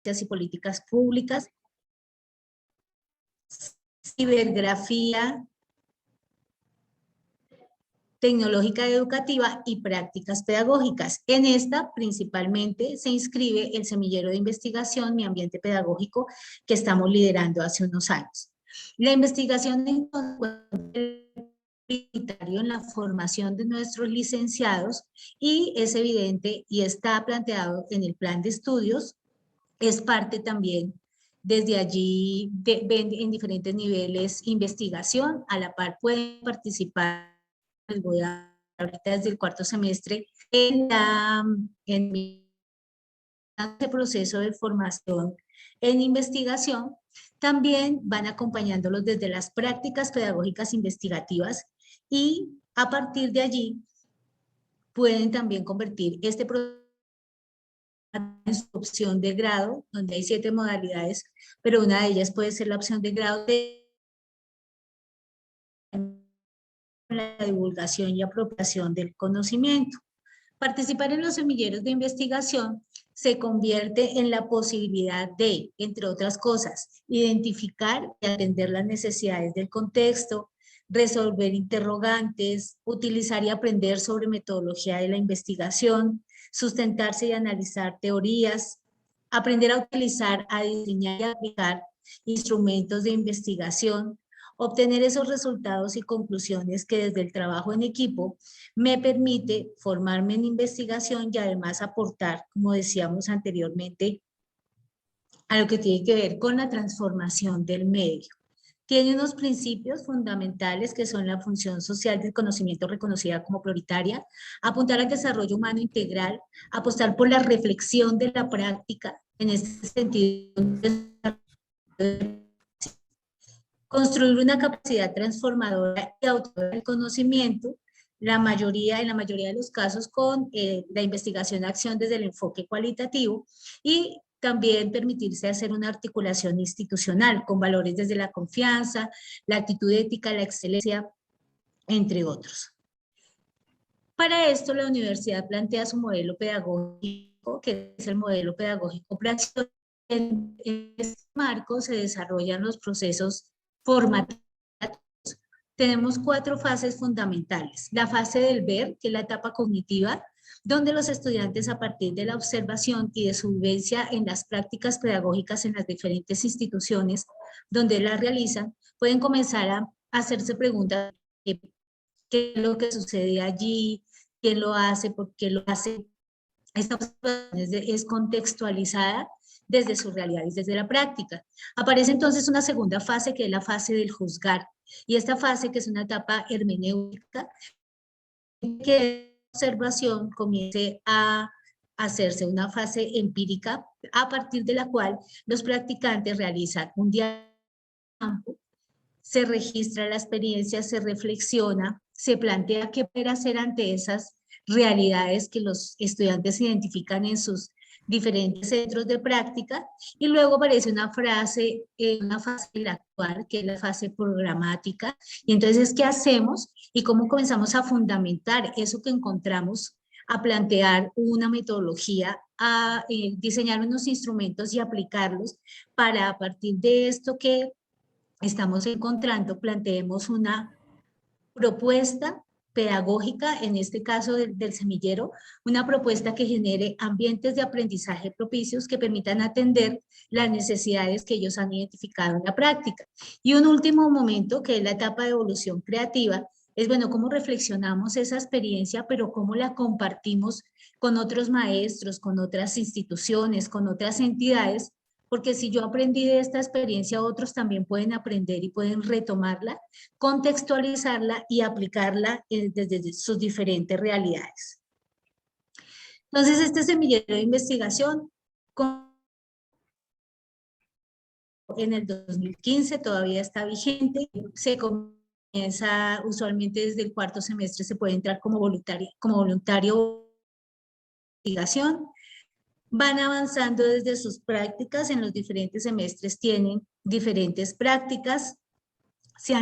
y políticas públicas, cibergrafía tecnológica educativa y prácticas pedagógicas. En esta principalmente se inscribe el semillero de investigación Mi Ambiente Pedagógico que estamos liderando hace unos años. La investigación en la formación de nuestros licenciados y es evidente y está planteado en el plan de estudios, es parte también desde allí en diferentes niveles investigación, a la par pueden participar, les voy a ahorita desde el cuarto semestre, en este proceso de formación en investigación. También van acompañándolos desde las prácticas pedagógicas investigativas y a partir de allí pueden también convertir este proceso en su opción de grado, donde hay 7 modalidades, pero una de ellas puede ser la opción de grado de la divulgación y apropiación del conocimiento. Participar en los semilleros de investigación se convierte en la posibilidad de, entre otras cosas, identificar y atender las necesidades del contexto, resolver interrogantes, utilizar y aprender sobre metodología de la investigación, sustentarse y analizar teorías, aprender a utilizar, a diseñar y aplicar instrumentos de investigación, obtener esos resultados y conclusiones que desde el trabajo en equipo me permite formarme en investigación y además aportar, como decíamos anteriormente, a lo que tiene que ver con la transformación del medio. Tiene unos principios fundamentales que son la función social del conocimiento reconocida como prioritaria, apuntar al desarrollo humano integral, apostar por la reflexión de la práctica, en este sentido, construir una capacidad transformadora y autora del conocimiento, en la mayoría de los casos con la investigación-acción desde el enfoque cualitativo y también permitirse hacer una articulación institucional con valores desde la confianza, la actitud ética, la excelencia, entre otros. Para esto, la universidad plantea su modelo pedagógico, que es el modelo pedagógico práctico. En este marco se desarrollan los procesos formativos. Tenemos 4 fases fundamentales. La fase del ver, que es la etapa cognitiva, donde los estudiantes a partir de la observación y de su vivencia en las prácticas pedagógicas en las diferentes instituciones donde las realizan, pueden comenzar a hacerse preguntas de qué es lo que sucede allí, quién lo hace, por qué lo hace. Esta observación es contextualizada desde su realidad y desde la práctica. Aparece entonces una segunda fase que es la fase del juzgar. Y esta fase, que es una etapa hermenéutica, que la observación comience a hacerse una fase empírica a partir de la cual los practicantes realizan un diagnóstico, se registra la experiencia, se reflexiona, se plantea qué poder hacer ante esas realidades que los estudiantes identifican en sus diferentes centros de práctica, y luego aparece una fase del actuar, que es la fase programática, y entonces, ¿qué hacemos? Y cómo comenzamos a fundamentar eso que encontramos, a plantear una metodología, a diseñar unos instrumentos y aplicarlos para, a partir de esto que estamos encontrando, planteemos una propuesta pedagógica, en este caso del semillero, una propuesta que genere ambientes de aprendizaje propicios que permitan atender las necesidades que ellos han identificado en la práctica. Y un último momento, que es la etapa de evolución creativa, es, bueno, cómo reflexionamos esa experiencia, pero cómo la compartimos con otros maestros, con otras instituciones, con otras entidades, porque si yo aprendí de esta experiencia, otros también pueden aprender y pueden retomarla, contextualizarla y aplicarla desde sus diferentes realidades. Entonces, este semillero de investigación en el 2015 todavía está vigente, se comienza usualmente desde el cuarto semestre, se puede entrar como voluntario de investigación. Van avanzando desde sus prácticas, en los diferentes semestres tienen diferentes prácticas, se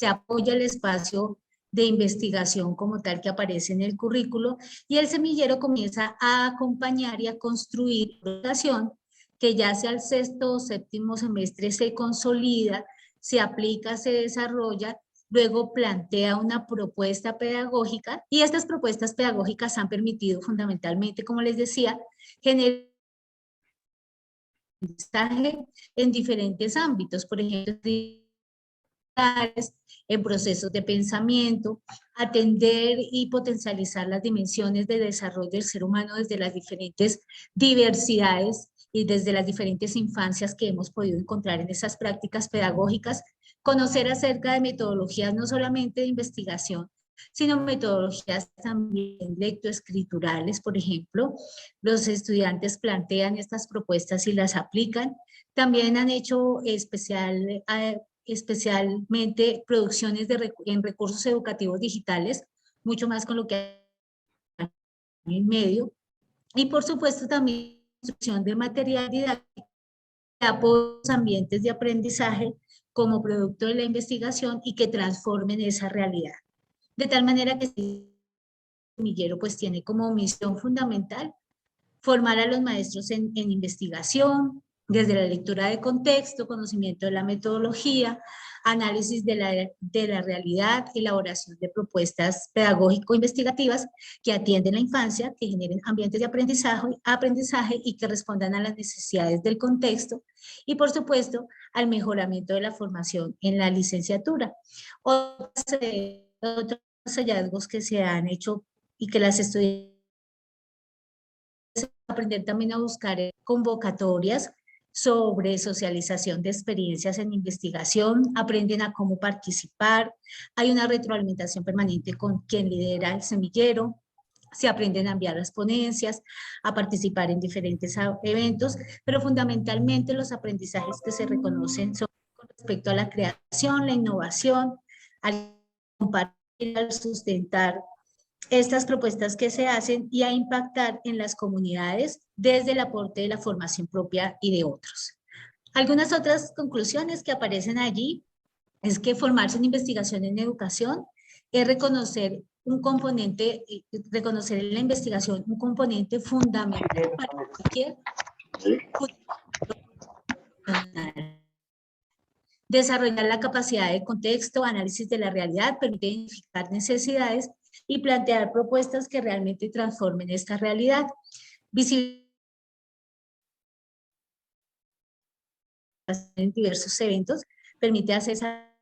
apoya el espacio de investigación como tal que aparece en el currículo, y el semillero comienza a acompañar y a construir investigación que ya sea al sexto o séptimo semestre se consolida, se aplica, se desarrolla, luego plantea una propuesta pedagógica, y estas propuestas pedagógicas han permitido fundamentalmente, como les decía, generar aprendizaje en diferentes ámbitos, por ejemplo, en procesos de pensamiento, atender y potencializar las dimensiones de desarrollo del ser humano desde las diferentes diversidades y desde las diferentes infancias que hemos podido encontrar en esas prácticas pedagógicas, conocer acerca de metodologías no solamente de investigación, sino metodologías también lectoescriturales, por ejemplo. Los estudiantes plantean estas propuestas y las aplican. También han hecho especialmente producciones en recursos educativos digitales, mucho más con lo que hay en medio. Y por supuesto también construcción de material didáctico que apoya los ambientes de aprendizaje como producto de la investigación y que transformen esa realidad. De tal manera que el semillero pues tiene como misión fundamental formar a los maestros en investigación, desde la lectura de contexto, conocimiento de la metodología, análisis de la realidad, elaboración de propuestas pedagógico-investigativas que atienden la infancia, que generen ambientes de aprendizaje y que respondan a las necesidades del contexto, y por supuesto al mejoramiento de la formación en la licenciatura. Otros hallazgos que se han hecho y que las estudiantes aprender también a buscar convocatorias sobre socialización de experiencias en investigación, aprenden a cómo participar, hay una retroalimentación permanente con quien lidera el semillero, se aprenden a enviar las ponencias, a participar en diferentes eventos, pero fundamentalmente los aprendizajes que se reconocen son con respecto a la creación, la innovación, al compartir, al sustentar estas propuestas que se hacen y a impactar en las comunidades desde el aporte de la formación propia y de otros. Algunas otras conclusiones que aparecen allí es que formarse en investigación en educación es reconocer un componente, reconocer en la investigación un componente fundamental para cualquier desarrollar la capacidad de contexto, análisis de la realidad, permite identificar necesidades y plantear propuestas que realmente transformen esta realidad. En diversos eventos permite hacer esa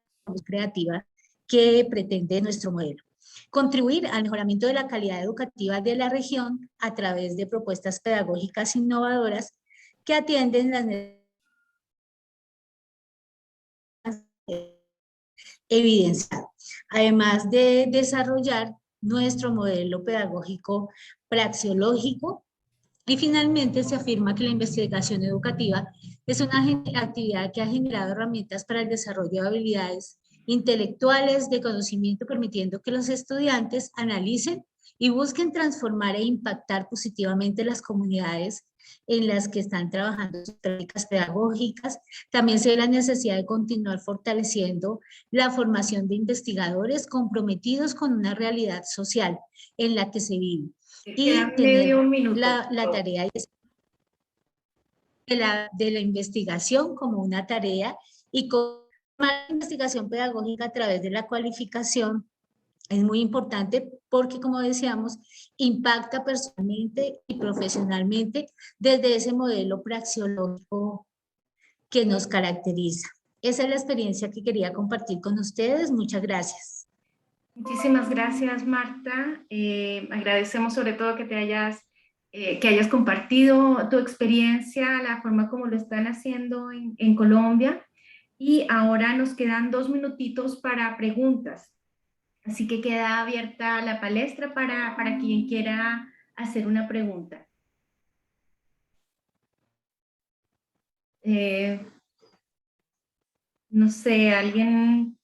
creativa que pretende nuestro modelo. Contribuir al mejoramiento de la calidad educativa de la región a través de propuestas pedagógicas innovadoras que atienden las necesidades evidenciadas, además de desarrollar nuestro modelo pedagógico praxeológico. Y finalmente se afirma que la investigación educativa es una actividad que ha generado herramientas para el desarrollo de habilidades intelectuales, de conocimiento, permitiendo que los estudiantes analicen y busquen transformar e impactar positivamente las comunidades en las que están trabajando sus prácticas pedagógicas. También se ve la necesidad de continuar fortaleciendo la formación de investigadores comprometidos con una realidad social en la que se vive. Y tener la tarea de la investigación como una tarea y con la investigación pedagógica a través de la cualificación es muy importante porque, como decíamos, impacta personalmente y profesionalmente desde ese modelo praxeológico que nos caracteriza. Esa es la experiencia que quería compartir con ustedes. Muchas gracias. Muchísimas gracias, Marta. Agradecemos sobre todo que hayas compartido tu experiencia, la forma como lo están haciendo en Colombia. Y ahora nos quedan 2 minutitos para preguntas. Así que queda abierta la palestra para quien quiera hacer una pregunta. No sé, alguien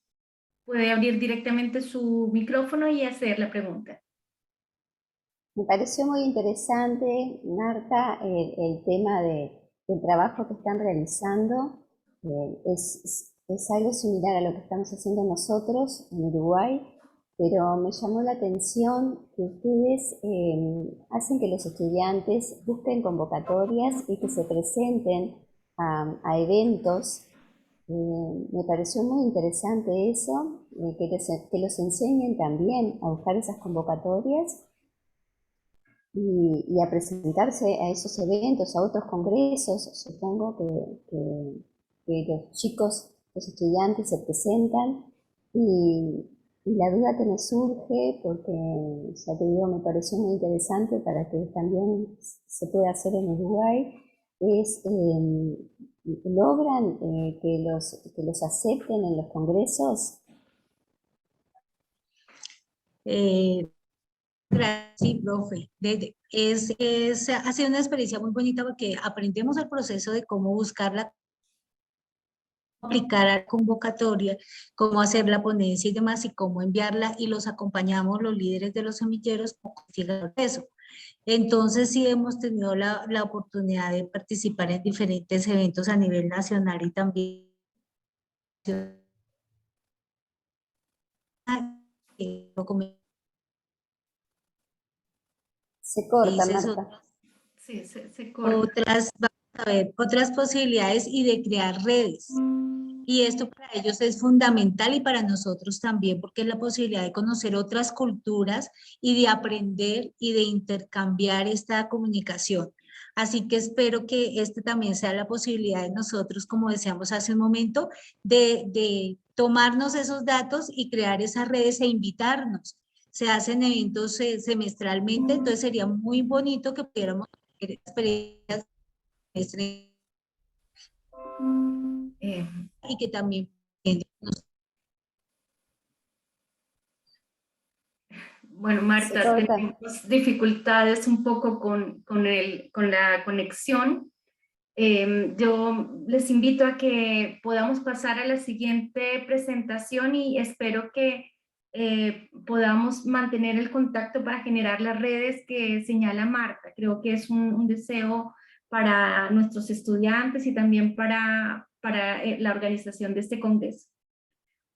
puede abrir directamente su micrófono y hacer la pregunta. Me pareció muy interesante, Marta, el tema del trabajo que están realizando. Es algo similar a lo que estamos haciendo nosotros en Uruguay, pero me llamó la atención que ustedes hacen que los estudiantes busquen convocatorias y que se presenten a eventos. Me pareció muy interesante eso, que los enseñen también a buscar esas convocatorias y a presentarse a esos eventos, a otros congresos. Supongo que los chicos, los estudiantes se presentan y la duda que me surge, porque ya te digo, me pareció muy interesante para que también se pueda hacer en Uruguay, es logran que los acepten en los congresos. Gracias, sí, profe. Ha sido una experiencia muy bonita porque aprendemos el proceso de cómo buscarla, aplicar a la convocatoria, cómo hacer la ponencia y demás, y cómo enviarla, y los acompañamos los líderes de los semilleros para investigar eso. Entonces sí hemos tenido la oportunidad de participar en diferentes eventos a nivel nacional y también Se corta, dices, Marta. Sí, se corta. otras posibilidades y de crear redes. Y esto para ellos es fundamental y para nosotros también, porque es la posibilidad de conocer otras culturas y de aprender y de intercambiar esta comunicación. Así que espero que este también sea la posibilidad de nosotros, como decíamos hace un momento, de tomarnos esos datos y crear esas redes e invitarnos. Se hacen eventos semestralmente, entonces sería muy bonito que pudiéramos tener experiencias y que también Bueno, Marta, tenemos dificultades un poco con la conexión. Yo les invito a que podamos pasar a la siguiente presentación y espero que podamos mantener el contacto para generar las redes que señala Marta. Creo que es un deseo para nuestros estudiantes y también para la organización de este congreso.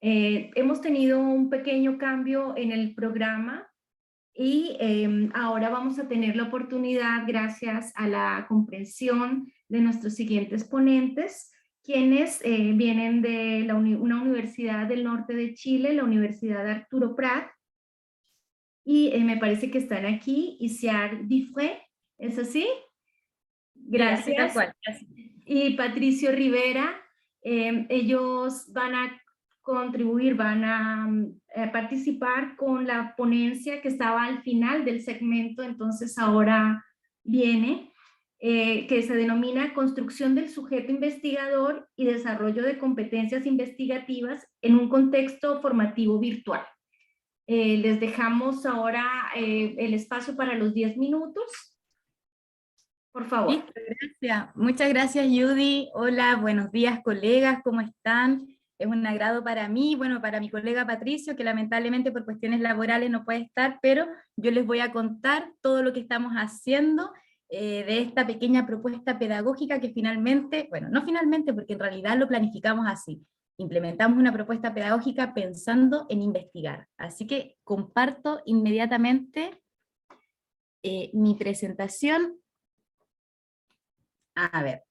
Hemos tenido un pequeño cambio en el programa y ahora vamos a tener la oportunidad, gracias a la comprensión de nuestros siguientes ponentes, quienes vienen de una universidad del norte de Chile, la Universidad Arturo Prat, y me parece que están aquí, Isiar Difre, ¿es así? Gracias. Y Patricio Rivera, ellos van a contribuir, van a participar con la ponencia que estaba al final del segmento, entonces ahora viene, que se denomina Construcción del sujeto investigador y desarrollo de competencias investigativas en un contexto formativo virtual. Les dejamos ahora el espacio para los 10 minutos. Por favor. Listo, gracias. Muchas gracias, Judy. Hola, buenos días, colegas, ¿cómo están? Es un agrado para mí, bueno, para mi colega Patricio, que lamentablemente por cuestiones laborales no puede estar, pero yo les voy a contar todo lo que estamos haciendo de esta pequeña propuesta pedagógica que finalmente, bueno, no finalmente, porque en realidad lo planificamos así. Implementamos una propuesta pedagógica pensando en investigar. Así que comparto inmediatamente mi presentación. A ver.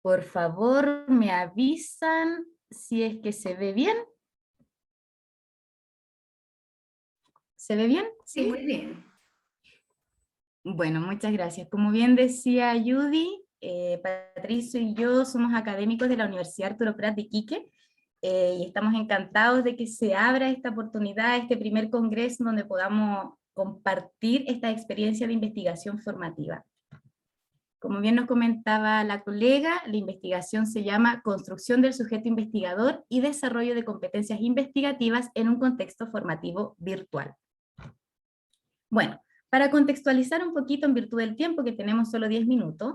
Por favor, me avisan si es que se ve bien. ¿Se ve bien? Sí, muy bien. Bueno, muchas gracias. Como bien decía Judy, Patricio y yo somos académicos de la Universidad Arturo Prat de Iquique, y estamos encantados de que se abra esta oportunidad, este primer congreso donde podamos compartir esta experiencia de investigación formativa. Como bien nos comentaba la colega, la investigación se llama Construcción del sujeto investigador y desarrollo de competencias investigativas en un contexto formativo virtual. Bueno, para contextualizar un poquito en virtud del tiempo, que tenemos solo 10 minutos,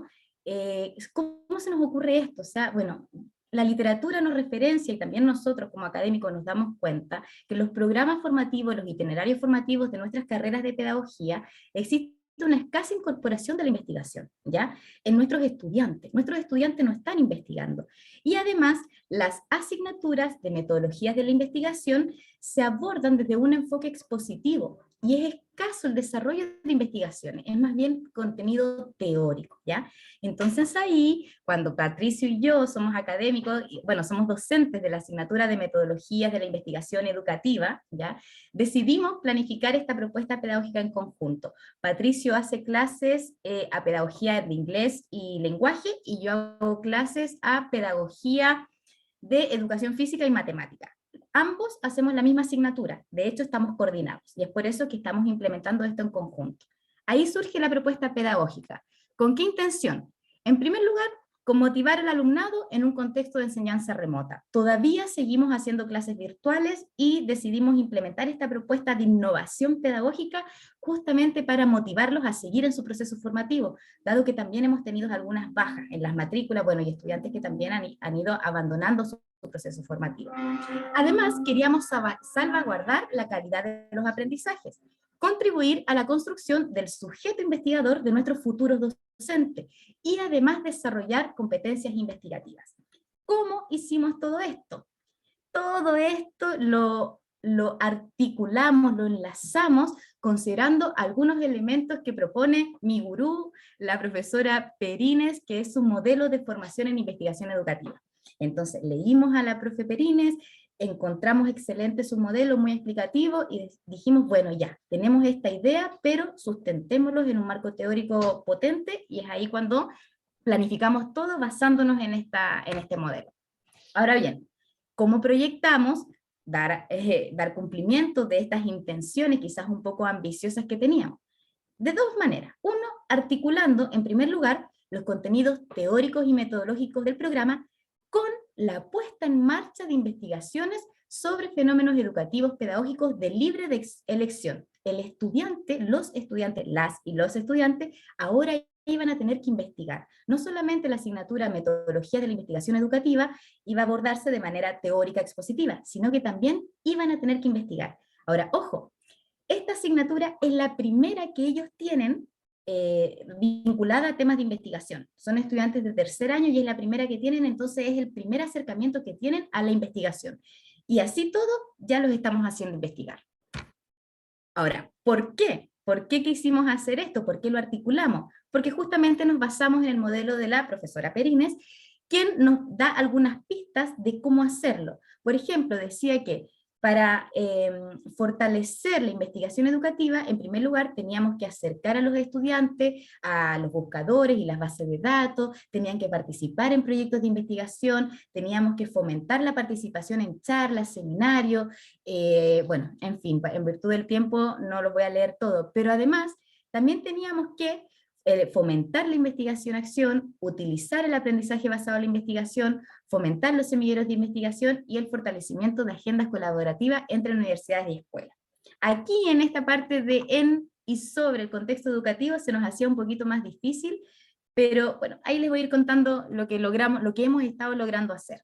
¿cómo se nos ocurre esto? O sea, bueno, la literatura nos referencia, y también nosotros como académicos nos damos cuenta, que los programas formativos, los itinerarios formativos de nuestras carreras de pedagogía, existen una escasa incorporación de la investigación, ¿ya? En nuestros estudiantes no están investigando. Y además, las asignaturas de metodologías de la investigación se abordan desde un enfoque expositivo, y es escaso el desarrollo de investigaciones, es más bien contenido teórico, ¿ya? Entonces ahí, cuando Patricio y yo somos académicos, y, bueno, somos docentes de la asignatura de metodologías de la investigación educativa, ¿ya? Decidimos planificar esta propuesta pedagógica en conjunto. Patricio hace clases a pedagogía de inglés y lenguaje, y yo hago clases a pedagogía de educación física y matemática. Ambos hacemos la misma asignatura, de hecho estamos coordinados, y es por eso que estamos implementando esto en conjunto. Ahí surge la propuesta pedagógica. ¿Con qué intención? En primer lugar, con motivar al alumnado en un contexto de enseñanza remota. Todavía seguimos haciendo clases virtuales y decidimos implementar esta propuesta de innovación pedagógica justamente para motivarlos a seguir en su proceso formativo, dado que también hemos tenido algunas bajas en las matrículas, bueno, y estudiantes que también han ido abandonando su proceso formativo. Además, queríamos salvaguardar la calidad de los aprendizajes, contribuir a la construcción del sujeto investigador de nuestros futuros docentes y además desarrollar competencias investigativas. ¿Cómo hicimos todo esto? Todo esto lo articulamos, lo enlazamos, considerando algunos elementos que propone mi gurú, la profesora Perines, que es su modelo de formación en investigación educativa. Entonces, leímos a la profe Perines, encontramos excelente su modelo, muy explicativo, y dijimos, bueno, ya, tenemos esta idea, pero sustentémoslo en un marco teórico potente, y es ahí cuando planificamos todo basándonos en este modelo. Ahora bien, ¿cómo proyectamos dar cumplimiento de estas intenciones quizás un poco ambiciosas que teníamos? De dos maneras. Uno, articulando, en primer lugar, los contenidos teóricos y metodológicos del programa con la puesta en marcha de investigaciones sobre fenómenos educativos pedagógicos de libre elección. El estudiante, los estudiantes, las y los estudiantes, ahora iban a tener que investigar. No solamente la asignatura Metodología de la Investigación Educativa iba a abordarse de manera teórica expositiva, sino que también iban a tener que investigar. Ahora, ojo, esta asignatura es la primera que ellos tienen vinculada a temas de investigación. Son estudiantes de tercer año y es la primera que tienen, entonces es el primer acercamiento que tienen a la investigación. Y así todo, ya los estamos haciendo investigar. Ahora, ¿por qué? ¿Por qué quisimos hacer esto? ¿Por qué lo articulamos? Porque justamente nos basamos en el modelo de la profesora Perines, quien nos da algunas pistas de cómo hacerlo. Por ejemplo, decía que para fortalecer la investigación educativa, en primer lugar teníamos que acercar a los estudiantes a los buscadores y las bases de datos, tenían que participar en proyectos de investigación, teníamos que fomentar la participación en charlas, seminarios, bueno, en fin, en virtud del tiempo no lo voy a leer todo, pero además también teníamos que fomentar la investigación-acción, utilizar el aprendizaje basado en la investigación, fomentar los semilleros de investigación y el fortalecimiento de agendas colaborativas entre universidades y escuelas. Aquí en esta parte de en y sobre el contexto educativo se nos hacía un poquito más difícil, pero bueno, ahí les voy a ir contando lo que logramos, lo que hemos estado logrando hacer.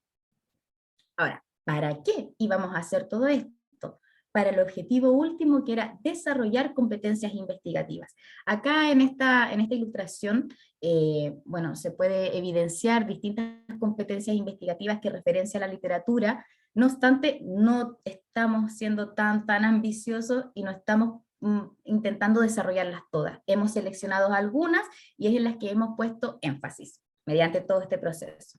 Ahora, ¿para qué íbamos a hacer todo esto? Para el objetivo último, que era desarrollar competencias investigativas. Acá en esta ilustración, bueno, se puede evidenciar distintas competencias investigativas que referencian a la literatura. No obstante, no estamos siendo tan ambiciosos y no estamos intentando desarrollarlas todas. Hemos seleccionado algunas y es en las que hemos puesto énfasis mediante todo este proceso.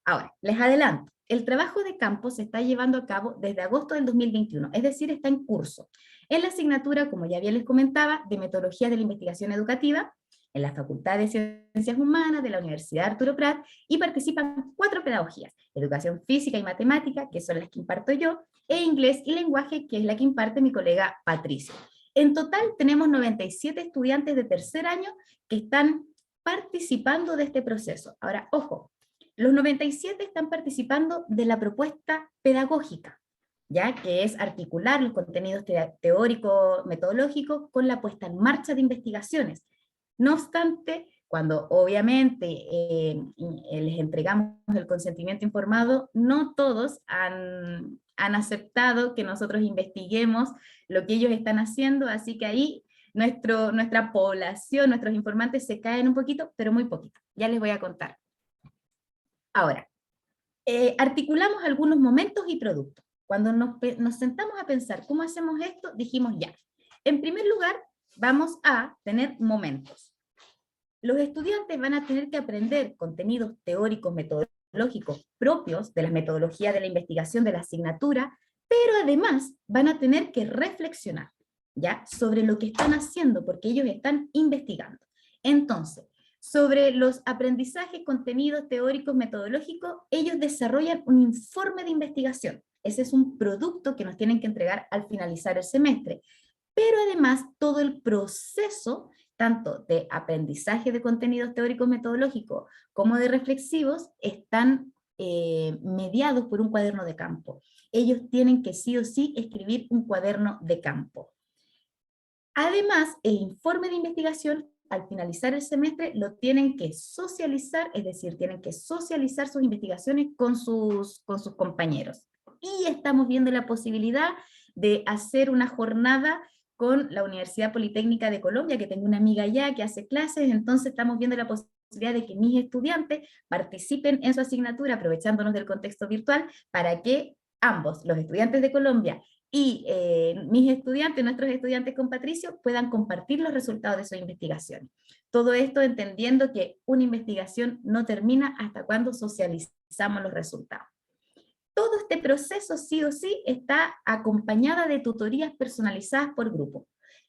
Ahora, les adelanto, el trabajo de campo se está llevando a cabo desde agosto del 2021, es decir, está en curso. En la asignatura, como ya bien les comentaba, de Metodología de la Investigación Educativa, en la Facultad de Ciencias Humanas de la Universidad Arturo Prat, y participan 4 pedagogías: Educación Física y Matemática, que son las que imparto yo, e Inglés y Lenguaje, que es la que imparte mi colega Patricio. En total tenemos 97 estudiantes de tercer año que están participando de este proceso. Ahora, ojo, los 97 están participando de la propuesta pedagógica, ¿ya? Que es articular los contenidos teóricos, metodológicos, con la puesta en marcha de investigaciones. No obstante, cuando obviamente les entregamos el consentimiento informado, no todos han aceptado que nosotros investiguemos lo que ellos están haciendo, así que ahí nuestra población, nuestros informantes se caen un poquito, pero muy poquito. Ya les voy a contar. Ahora, articulamos algunos momentos y productos. Cuando nos sentamos a pensar cómo hacemos esto, dijimos ya. En primer lugar, vamos a tener momentos. Los estudiantes van a tener que aprender contenidos teóricos, metodológicos propios de las metodologías de la investigación de la asignatura, pero además van a tener que reflexionar, ¿ya?, sobre lo que están haciendo, porque ellos están investigando. Entonces, sobre los aprendizajes, contenidos teóricos, metodológicos, ellos desarrollan un informe de investigación. Ese es un producto que nos tienen que entregar al finalizar el semestre. Pero además, todo el proceso, tanto de aprendizaje de contenidos teóricos metodológicos como de reflexivos, están mediados por un cuaderno de campo. Ellos tienen que sí o sí escribir un cuaderno de campo. Además, el informe de investigación, al finalizar el semestre, lo tienen que socializar, es decir, tienen que socializar sus investigaciones con sus compañeros. Y estamos viendo la posibilidad de hacer una jornada con la Universidad Politécnica de Colombia, que tengo una amiga allá que hace clases, entonces estamos viendo la posibilidad de que mis estudiantes participen en su asignatura, aprovechándonos del contexto virtual, para que ambos, los estudiantes de Colombia y mis estudiantes, nuestros estudiantes con Patricio, puedan compartir los resultados de sus investigaciones. Todo esto entendiendo que una investigación no termina hasta cuando socializamos los resultados. Todo este proceso sí o sí está acompañada de tutorías personalizadas por grupo.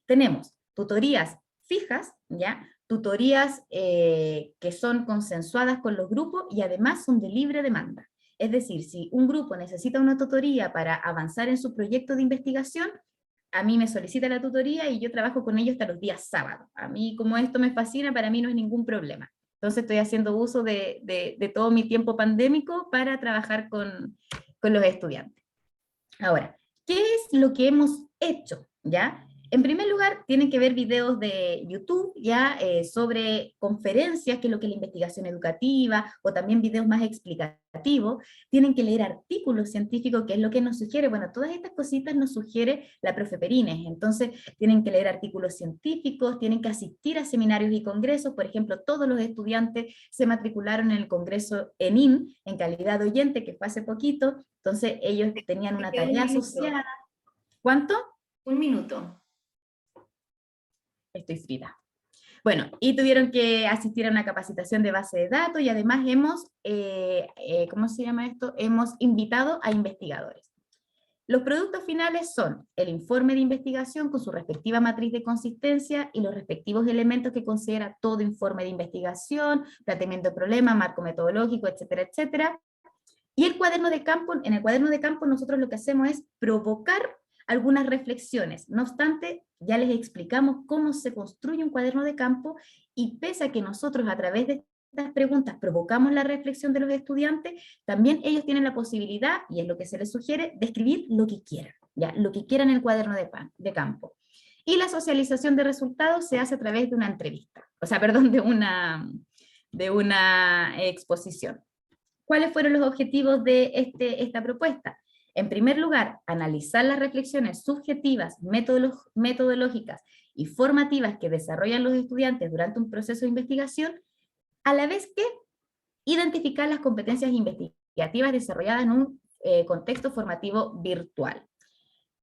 Tenemos tutorías fijas, ¿ya?, tutorías que son consensuadas con los grupos y además son de libre demanda. Es decir, si un grupo necesita una tutoría para avanzar en su proyecto de investigación, a mí me solicita la tutoría y yo trabajo con ellos hasta los días sábados. A mí, como esto me fascina, para mí no es ningún problema. Entonces estoy haciendo uso de todo mi tiempo pandémico para trabajar con los estudiantes. Ahora, ¿qué es lo que hemos hecho? ¿Ya? En primer lugar, tienen que ver videos de YouTube, ya, sobre conferencias, que es lo que es la investigación educativa, o también videos más explicativos. Tienen que leer artículos científicos, que es lo que nos sugiere, bueno, todas estas cositas nos sugiere la profe Perines. Entonces, tienen que leer artículos científicos, tienen que asistir a seminarios y congresos. Por ejemplo, todos los estudiantes se matricularon en el congreso ENIN, en calidad de oyente, que fue hace poquito. Entonces, ellos tenían una tarea asociada. ¿Cuánto? 1 minuto. Estoy frita. Bueno, y tuvieron que asistir a una capacitación de base de datos y además hemos, ¿cómo se llama esto? Hemos invitado a investigadores. Los productos finales son el informe de investigación con su respectiva matriz de consistencia y los respectivos elementos que considera todo informe de investigación, planteamiento de problema, marco metodológico, etcétera, etcétera. Y el cuaderno de campo, en el cuaderno de campo nosotros lo que hacemos es provocar algunas reflexiones. No obstante, ya les explicamos cómo se construye un cuaderno de campo, y pese a que nosotros a través de estas preguntas provocamos la reflexión de los estudiantes, también ellos tienen la posibilidad, y es lo que se les sugiere, de escribir lo que quieran, ¿ya? Lo que quieran en el cuaderno de campo. Y la socialización de resultados se hace a través de una entrevista, o sea, perdón, de una exposición. ¿Cuáles fueron los objetivos de esta propuesta? En primer lugar, analizar las reflexiones subjetivas, metodológicas y formativas que desarrollan los estudiantes durante un proceso de investigación, a la vez que identificar las competencias investigativas desarrolladas en un contexto formativo virtual.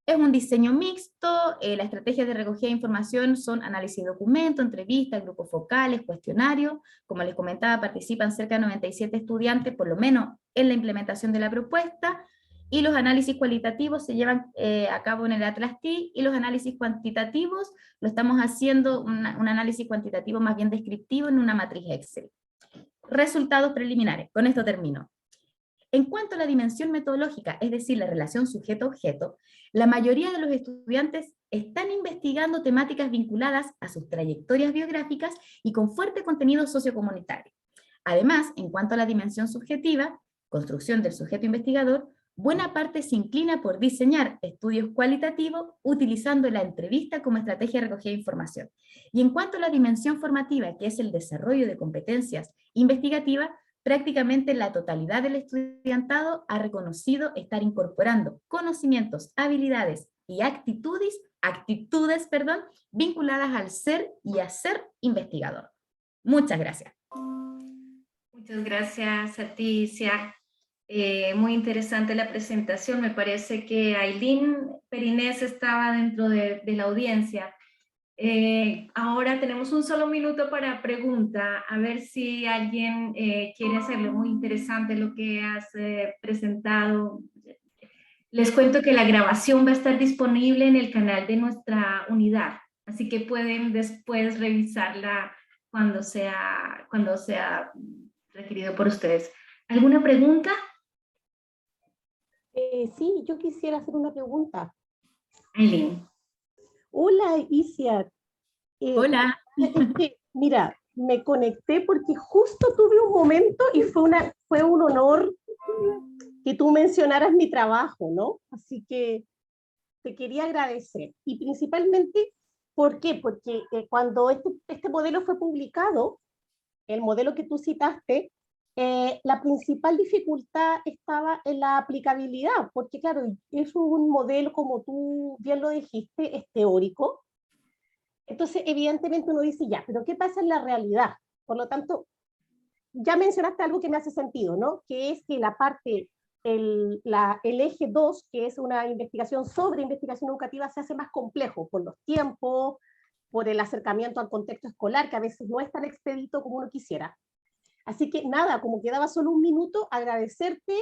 Es un diseño mixto, las estrategias de recogida de información son análisis de documentos, entrevistas, grupos focales, cuestionarios. Como les comentaba, participan cerca de 97 estudiantes, por lo menos en la implementación de la propuesta, y los análisis cualitativos se llevan a cabo en el Atlas TI, y los análisis cuantitativos lo estamos haciendo, un análisis cuantitativo más bien descriptivo en una matriz Excel. Resultados preliminares, con esto termino. En cuanto a la dimensión metodológica, es decir, la relación sujeto-objeto, la mayoría de los estudiantes están investigando temáticas vinculadas a sus trayectorias biográficas y con fuerte contenido sociocomunitario. Además, en cuanto a la dimensión subjetiva, construcción del sujeto investigador, buena parte se inclina por diseñar estudios cualitativos utilizando la entrevista como estrategia de recogida de información. Y en cuanto a la dimensión formativa, que es el desarrollo de competencias investigativas, prácticamente la totalidad del estudiantado ha reconocido estar incorporando conocimientos, habilidades y actitudes actitudes, perdón, vinculadas al ser y a ser investigador. Muchas gracias. Muchas gracias a ti, Sia. Muy interesante la presentación. Me parece que Ailín Perinés estaba dentro de la audiencia. Ahora tenemos un solo minuto para pregunta, a ver si alguien quiere hacerlo. Muy interesante lo que has presentado. Les cuento que la grabación va a estar disponible en el canal de nuestra unidad, así que pueden después revisarla cuando sea requerido por ustedes. ¿Alguna pregunta? Sí, yo quisiera hacer una pregunta. Aileen. Hola, Isia. Hola. Mira, me conecté porque justo tuve un momento y fue un honor que tú mencionaras mi trabajo, ¿no? Así que te quería agradecer. Y principalmente, ¿por qué? Porque cuando este modelo fue publicado, el modelo que tú citaste, la principal dificultad estaba en la aplicabilidad, porque claro, es un modelo, como tú bien lo dijiste, es teórico. Entonces, evidentemente uno dice, ya, pero ¿qué pasa en la realidad? Por lo tanto, ya mencionaste algo que me hace sentido, ¿no? Que es que la parte, el eje 2, que es una investigación sobre investigación educativa, se hace más complejo por los tiempos, por el acercamiento al contexto escolar, que a veces no es tan expedito como uno quisiera. Así que nada, como quedaba solo un minuto, agradecerte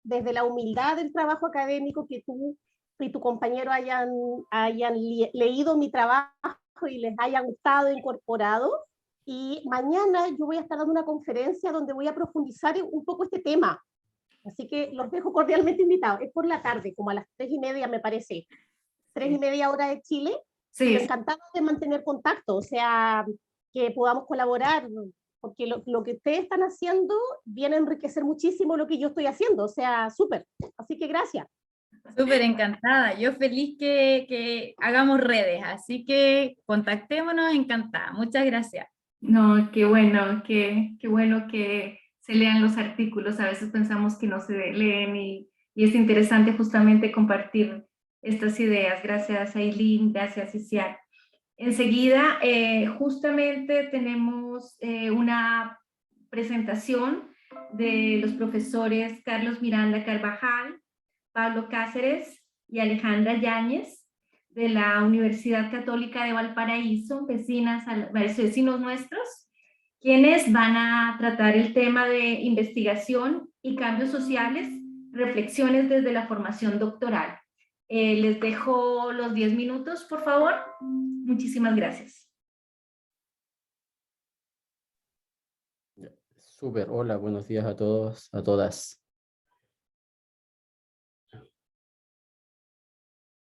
desde la humildad del trabajo académico que tú y tu compañero hayan leído mi trabajo y les haya gustado, incorporado. Y mañana yo voy a estar dando una conferencia donde voy a profundizar un poco este tema. Así que los dejo cordialmente invitados. Es por la tarde, como a las 3:30 me parece. 3:30 hora de Chile. Sí. Pero encantado de mantener contacto, o sea, que podamos colaborar, porque lo que ustedes están haciendo viene a enriquecer muchísimo lo que yo estoy haciendo, o sea, súper. Así que gracias. Súper encantada, yo feliz que hagamos redes, así que contactémonos, encantada. Muchas gracias. No, qué bueno que se lean los artículos. A veces pensamos que no se leen y es interesante justamente compartir estas ideas. Gracias, Aileen, gracias, Isia. Enseguida, justamente tenemos una presentación de los profesores Carlos Miranda Carvajal, Pablo Cáceres y Alejandra Yáñez de la Universidad Católica de Valparaíso, vecinos nuestros, quienes van a tratar el tema de investigación y cambios sociales, reflexiones desde la formación doctoral. Les dejo los 10 minutos, por favor. Muchísimas gracias. Súper, hola, buenos días a todos, a todas.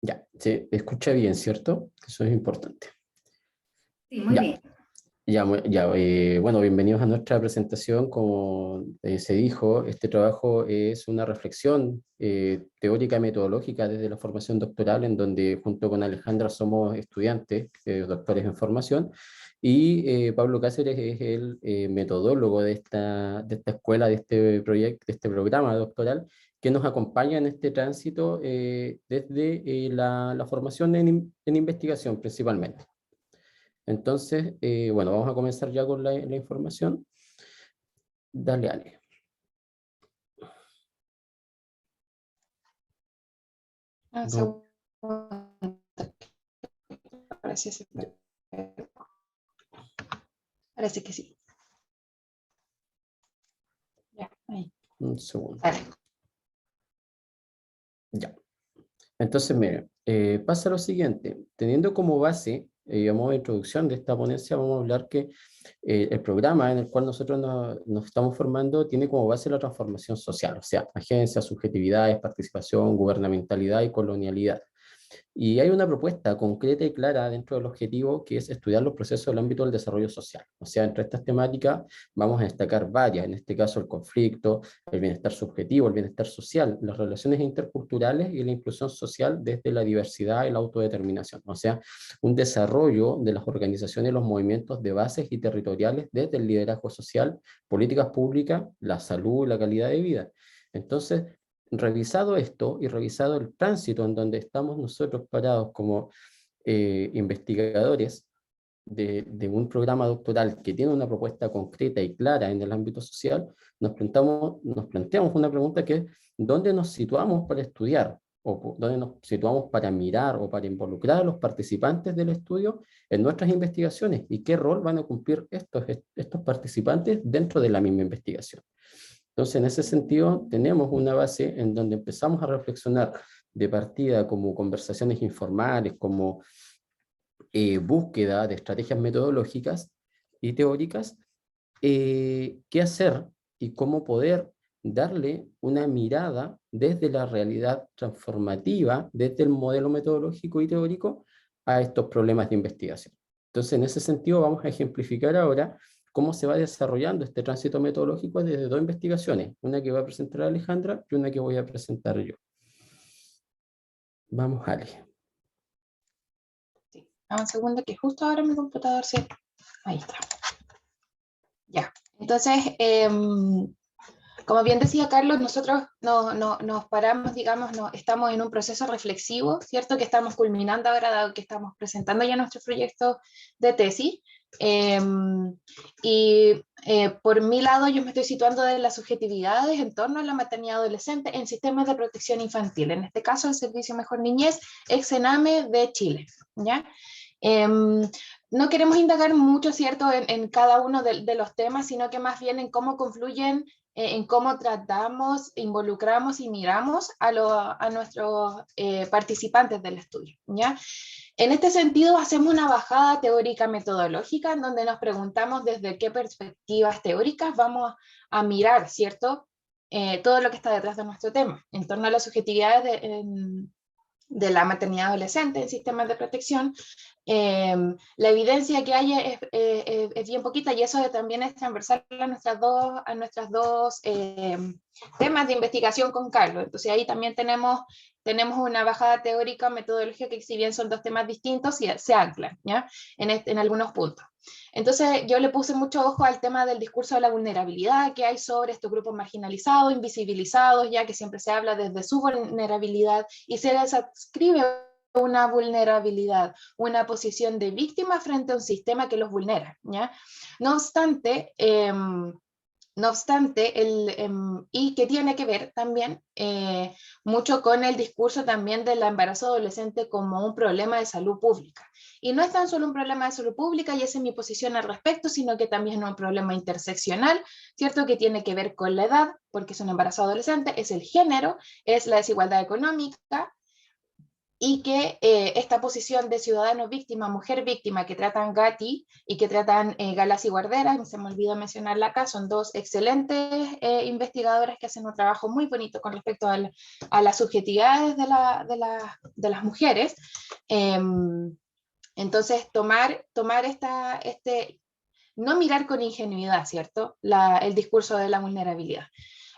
Ya, se escucha bien, ¿cierto? Eso es importante. Sí, muy bien. Bueno, bienvenidos a nuestra presentación. Como se dijo, este trabajo es una reflexión teórica y metodológica desde la formación doctoral, en donde junto con Alejandra somos estudiantes, doctores en formación, y Pablo Cáceres es el metodólogo de esta escuela, de este proyecto, de este programa doctoral, que nos acompaña en este tránsito desde la formación en investigación principalmente. Entonces, bueno, vamos a comenzar ya con la información. Dale, Ale. No. Parece que sí. Ya, ahí. Un segundo. Vale. Ya. Entonces, mira, pasa lo siguiente. Teniendo como base, a modo de introducción de esta ponencia, vamos a hablar que el programa en el cual nosotros nos estamos formando tiene como base la transformación social, o sea, agencias, subjetividades, participación, gubernamentalidad y colonialidad. Y hay una propuesta concreta y clara dentro del objetivo, que es estudiar los procesos del ámbito del desarrollo social. O sea, entre estas temáticas vamos a destacar varias, en este caso el conflicto, el bienestar subjetivo, el bienestar social, las relaciones interculturales y la inclusión social desde la diversidad y la autodeterminación. O sea, un desarrollo de las organizaciones y los movimientos de bases y territoriales desde el liderazgo social, políticas públicas, la salud y la calidad de vida. Entonces, revisado esto y revisado el tránsito en donde estamos nosotros parados como investigadores de un programa doctoral que tiene una propuesta concreta y clara en el ámbito social, nos planteamos una pregunta que es: ¿dónde nos situamos para estudiar? ¿O dónde nos situamos para mirar o para involucrar a los participantes del estudio en nuestras investigaciones? ¿Y qué rol van a cumplir estos participantes dentro de la misma investigación? Entonces, en ese sentido, tenemos una base en donde empezamos a reflexionar de partida como conversaciones informales, como búsqueda de estrategias metodológicas y teóricas, qué hacer y cómo poder darle una mirada desde la realidad transformativa, desde el modelo metodológico y teórico, a estos problemas de investigación. Entonces, en ese sentido, vamos a ejemplificar ahora cómo se va desarrollando este tránsito metodológico desde dos investigaciones, una que va a presentar Alejandra y una que voy a presentar yo. Vamos, Ale. Sí. Un segundo, que justo ahora mi computador se... Ahí está. Ya. Entonces, como bien decía Carlos, nosotros nos paramos, digamos, estamos en un proceso reflexivo, ¿cierto? Que estamos culminando ahora, dado que estamos presentando ya nuestro proyecto de tesis. Por mi lado, yo me estoy situando de las subjetividades en torno a la maternidad adolescente en sistemas de protección infantil, en este caso el Servicio Mejor Niñez, ex-Sename de Chile, ¿ya? No queremos indagar mucho, ¿cierto?, en cada uno de los temas, sino que más bien en cómo confluyen, en cómo tratamos, involucramos y miramos a nuestros participantes del estudio, ¿ya? En este sentido, hacemos una bajada teórica metodológica en donde nos preguntamos desde qué perspectivas teóricas vamos a mirar, ¿cierto?, todo lo que está detrás de nuestro tema, en torno a las subjetividades de la maternidad adolescente en sistemas de protección. La evidencia que hay es bien poquita, y eso también es transversal a nuestras dos temas de investigación con Carlos. Entonces ahí también tenemos una bajada teórica metodológica que, si bien son dos temas distintos, se anclan, ¿ya?, en algunos puntos. Entonces yo le puse mucho ojo al tema del discurso de la vulnerabilidad que hay sobre estos grupos marginalizados, invisibilizados, ya que siempre se habla desde su vulnerabilidad y se les adscribe una vulnerabilidad, una posición de víctima frente a un sistema que los vulnera, ¿ya? No obstante, y que tiene que ver también mucho con el discurso también del embarazo adolescente como un problema de salud pública. Y no es tan solo un problema de salud pública, y esa es mi posición al respecto, sino que también es un problema interseccional, ¿cierto?, que tiene que ver con la edad, porque es un embarazo adolescente, es el género, es la desigualdad económica, y que esta posición de ciudadano víctima, mujer víctima, que tratan Gatti y que tratan Galassi Guarderas, se me olvidó mencionarla acá, son dos excelentes investigadoras que hacen un trabajo muy bonito con respecto a las subjetividades de las mujeres. Entonces, tomar no mirar con ingenuidad, ¿cierto?, el discurso de la vulnerabilidad.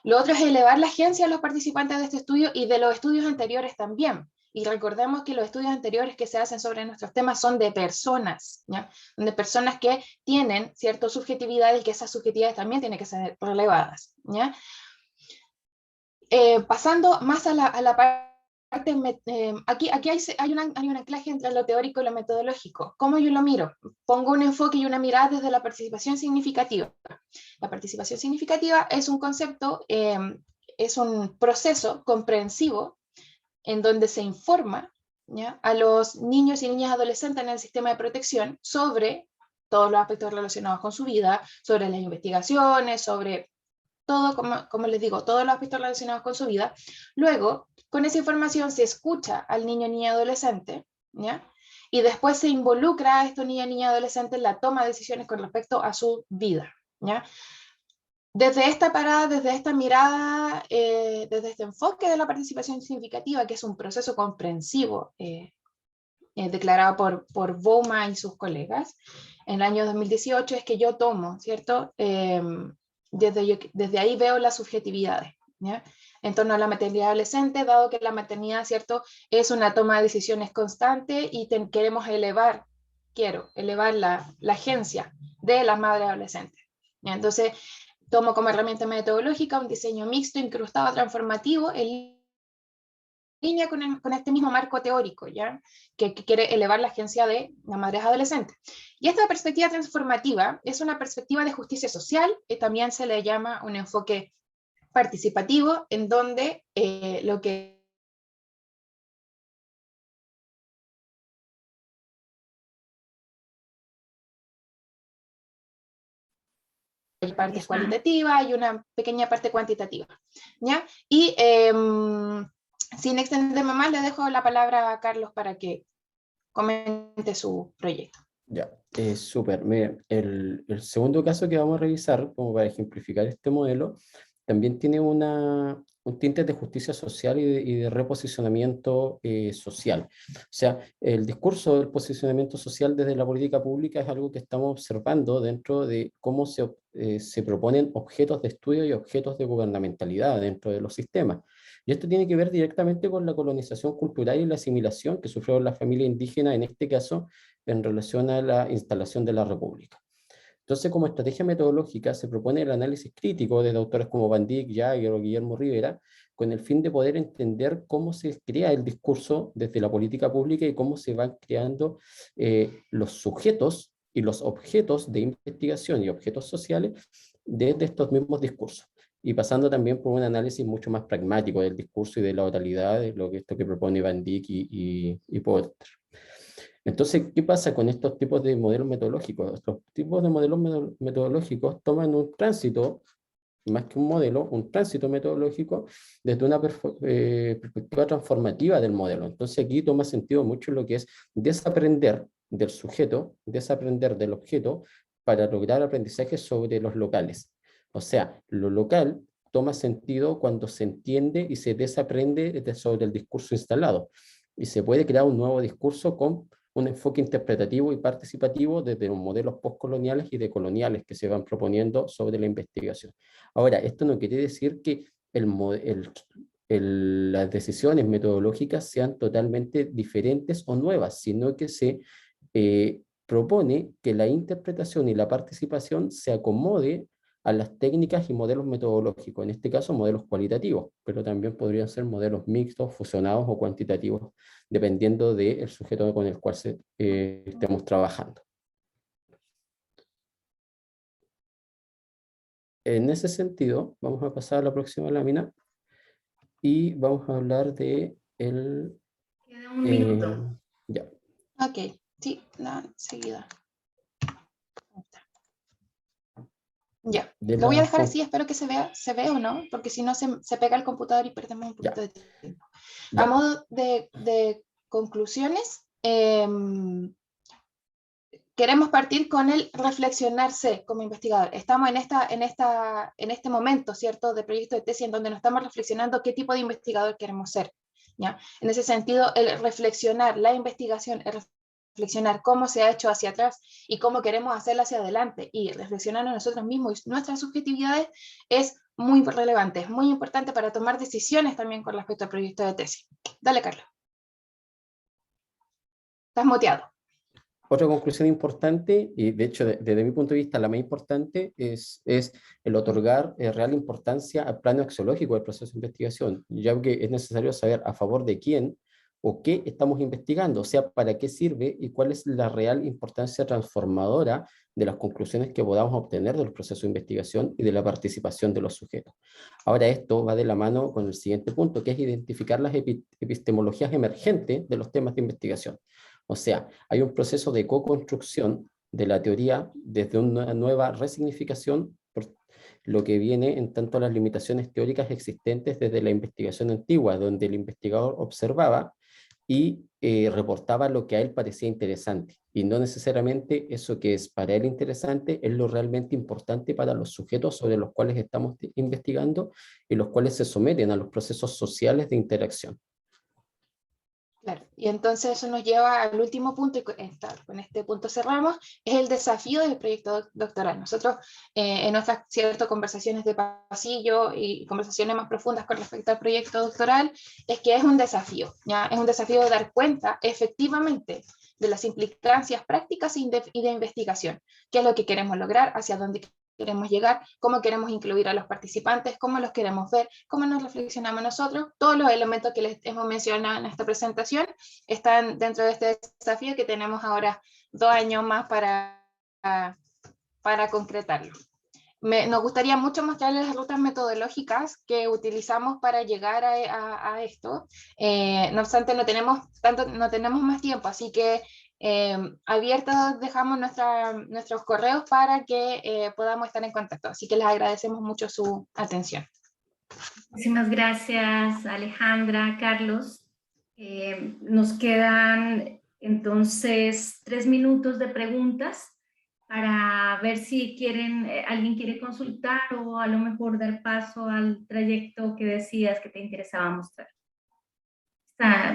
Lo otro es elevar la agencia a los participantes de este estudio y de los estudios anteriores también. Y recordemos que los estudios anteriores que se hacen sobre nuestros temas son de personas, ¿ya?, de personas que tienen ciertas subjetividades, y que esas subjetividades también tienen que ser relevadas, ¿ya? Pasando más a la parte, aquí hay un anclaje entre lo teórico y lo metodológico. ¿Cómo yo lo miro? Pongo un enfoque y una mirada desde la participación significativa. La participación significativa es un concepto, es un proceso comprensivo en donde se informa, ¿ya?, a los niños y niñas adolescentes en el sistema de protección sobre todos los aspectos relacionados con su vida, sobre las investigaciones, sobre todo, como les digo, todos los aspectos relacionados con su vida. Luego, con esa información se escucha al niño, niña, adolescente, ¿ya?, y después se involucra a estos niños, niñas, adolescentes en la toma de decisiones con respecto a su vida, ¿ya? Desde esta parada, desde esta mirada, desde este enfoque de la participación significativa, que es un proceso comprensivo declarado por Bouma y sus colegas en el año 2018, es que yo tomo, ¿cierto? Desde ahí veo las subjetividades, ¿ya?, en torno a la maternidad adolescente, dado que la maternidad, ¿cierto?, es una toma de decisiones constante, y quiero elevar la agencia de las madres adolescentes, ¿ya? Entonces, tomo como herramienta metodológica un diseño mixto, incrustado, transformativo, en línea con este mismo marco teórico, ¿ya? Que quiere elevar la agencia de las madres adolescentes. Y esta perspectiva transformativa es una perspectiva de justicia social, que también se le llama un enfoque participativo, en donde lo que hay partes cualitativas y una pequeña parte cuantitativa, ¿ya? Y sin extenderme más, le dejo la palabra a Carlos para que comente su proyecto. Ya, súper. Mira, el segundo caso que vamos a revisar, como para ejemplificar este modelo, también tiene un tinte de justicia social y de reposicionamiento social. O sea, el discurso del posicionamiento social desde la política pública es algo que estamos observando dentro de cómo se proponen objetos de estudio y objetos de gubernamentalidad dentro de los sistemas. Y esto tiene que ver directamente con la colonización cultural y la asimilación que sufrió la familia indígena, en este caso, en relación a la instalación de la República. Entonces, como estrategia metodológica, se propone el análisis crítico de autores como Van Dijk, Jagger o Guillermo Rivera, con el fin de poder entender cómo se crea el discurso desde la política pública y cómo se van creando los sujetos y los objetos de investigación y objetos sociales desde estos mismos discursos. Y pasando también por un análisis mucho más pragmático del discurso y de la oralidad, de lo que esto que propone Van Dijk y Porter. Entonces, ¿qué pasa con estos tipos de modelos metodológicos? Estos tipos de modelos metodológicos toman un tránsito, más que un modelo, un tránsito metodológico desde una perspectiva transformativa del modelo. Entonces aquí toma sentido mucho lo que es desaprender del sujeto, desaprender del objeto, para lograr aprendizaje sobre los locales. O sea, lo local toma sentido cuando se entiende y se desaprende sobre el discurso instalado. Y se puede crear un nuevo discurso con un enfoque interpretativo y participativo desde los modelos postcoloniales y decoloniales que se van proponiendo sobre la investigación. Ahora, esto no quiere decir que las decisiones metodológicas sean totalmente diferentes o nuevas, sino que se propone que la interpretación y la participación se acomode a las técnicas y modelos metodológicos, en este caso modelos cualitativos, pero también podrían ser modelos mixtos, fusionados o cuantitativos, dependiendo del sujeto con el cual estemos trabajando. En ese sentido, vamos a pasar a la próxima lámina y vamos a hablar de el... Queda un minuto. Ya. Ok, sí, enseguida. Ya, lo voy a dejar así, espero que se vea o no, porque si no se pega el computador y perdemos un poquito de tiempo. A modo de conclusiones, queremos partir con el reflexionarse como investigador. Estamos en este momento, ¿cierto?, de proyecto de tesis en donde nos estamos reflexionando qué tipo de investigador queremos ser, ¿ya? En ese sentido, el reflexionar la investigación, el reflexionar cómo se ha hecho hacia atrás y cómo queremos hacerla hacia adelante y reflexionar a nosotros mismos y nuestras subjetividades es muy relevante, es muy importante para tomar decisiones también con respecto al proyecto de tesis. Dale, Carlos. Estás muteado. Otra conclusión importante, y de hecho desde mi punto de vista la más importante, es el otorgar real importancia al plano axiológico del proceso de investigación, ya que es necesario saber a favor de quién o qué estamos investigando, o sea, para qué sirve y cuál es la real importancia transformadora de las conclusiones que podamos obtener del proceso de investigación y de la participación de los sujetos. Ahora esto va de la mano con el siguiente punto, que es identificar las epistemologías emergentes de los temas de investigación. O sea, hay un proceso de co-construcción de la teoría desde una nueva resignificación, por lo que viene en tanto a las limitaciones teóricas existentes desde la investigación antigua, donde el investigador observaba y reportaba lo que a él parecía interesante, y no necesariamente eso que es para él interesante es lo realmente importante para los sujetos sobre los cuales estamos investigando y los cuales se someten a los procesos sociales de interacción. Claro, y entonces eso nos lleva al último punto, y con este punto cerramos, es el desafío del proyecto doctoral. Nosotros en nuestras conversaciones de pasillo y conversaciones más profundas con respecto al proyecto doctoral, es que es un desafío, ¿ya? Es un desafío de dar cuenta efectivamente de las implicancias prácticas y de investigación, qué es lo que queremos lograr, hacia dónde queremos llegar, cómo queremos incluir a los participantes, cómo los queremos ver, cómo nos reflexionamos nosotros. Todos los elementos que les hemos mencionado en esta presentación están dentro de este desafío que tenemos ahora 2 años más para concretarlo. Nos gustaría mucho mostrarles las rutas metodológicas que utilizamos para llegar a esto. No obstante, no tenemos más tiempo, así que abiertos dejamos nuestros correos para que podamos estar en contacto. Así que les agradecemos mucho su atención. Muchísimas gracias, Alejandra, Carlos. Nos quedan entonces 3 minutos de preguntas para ver si alguien quiere consultar o a lo mejor dar paso al trayecto que decías que te interesaba mostrar.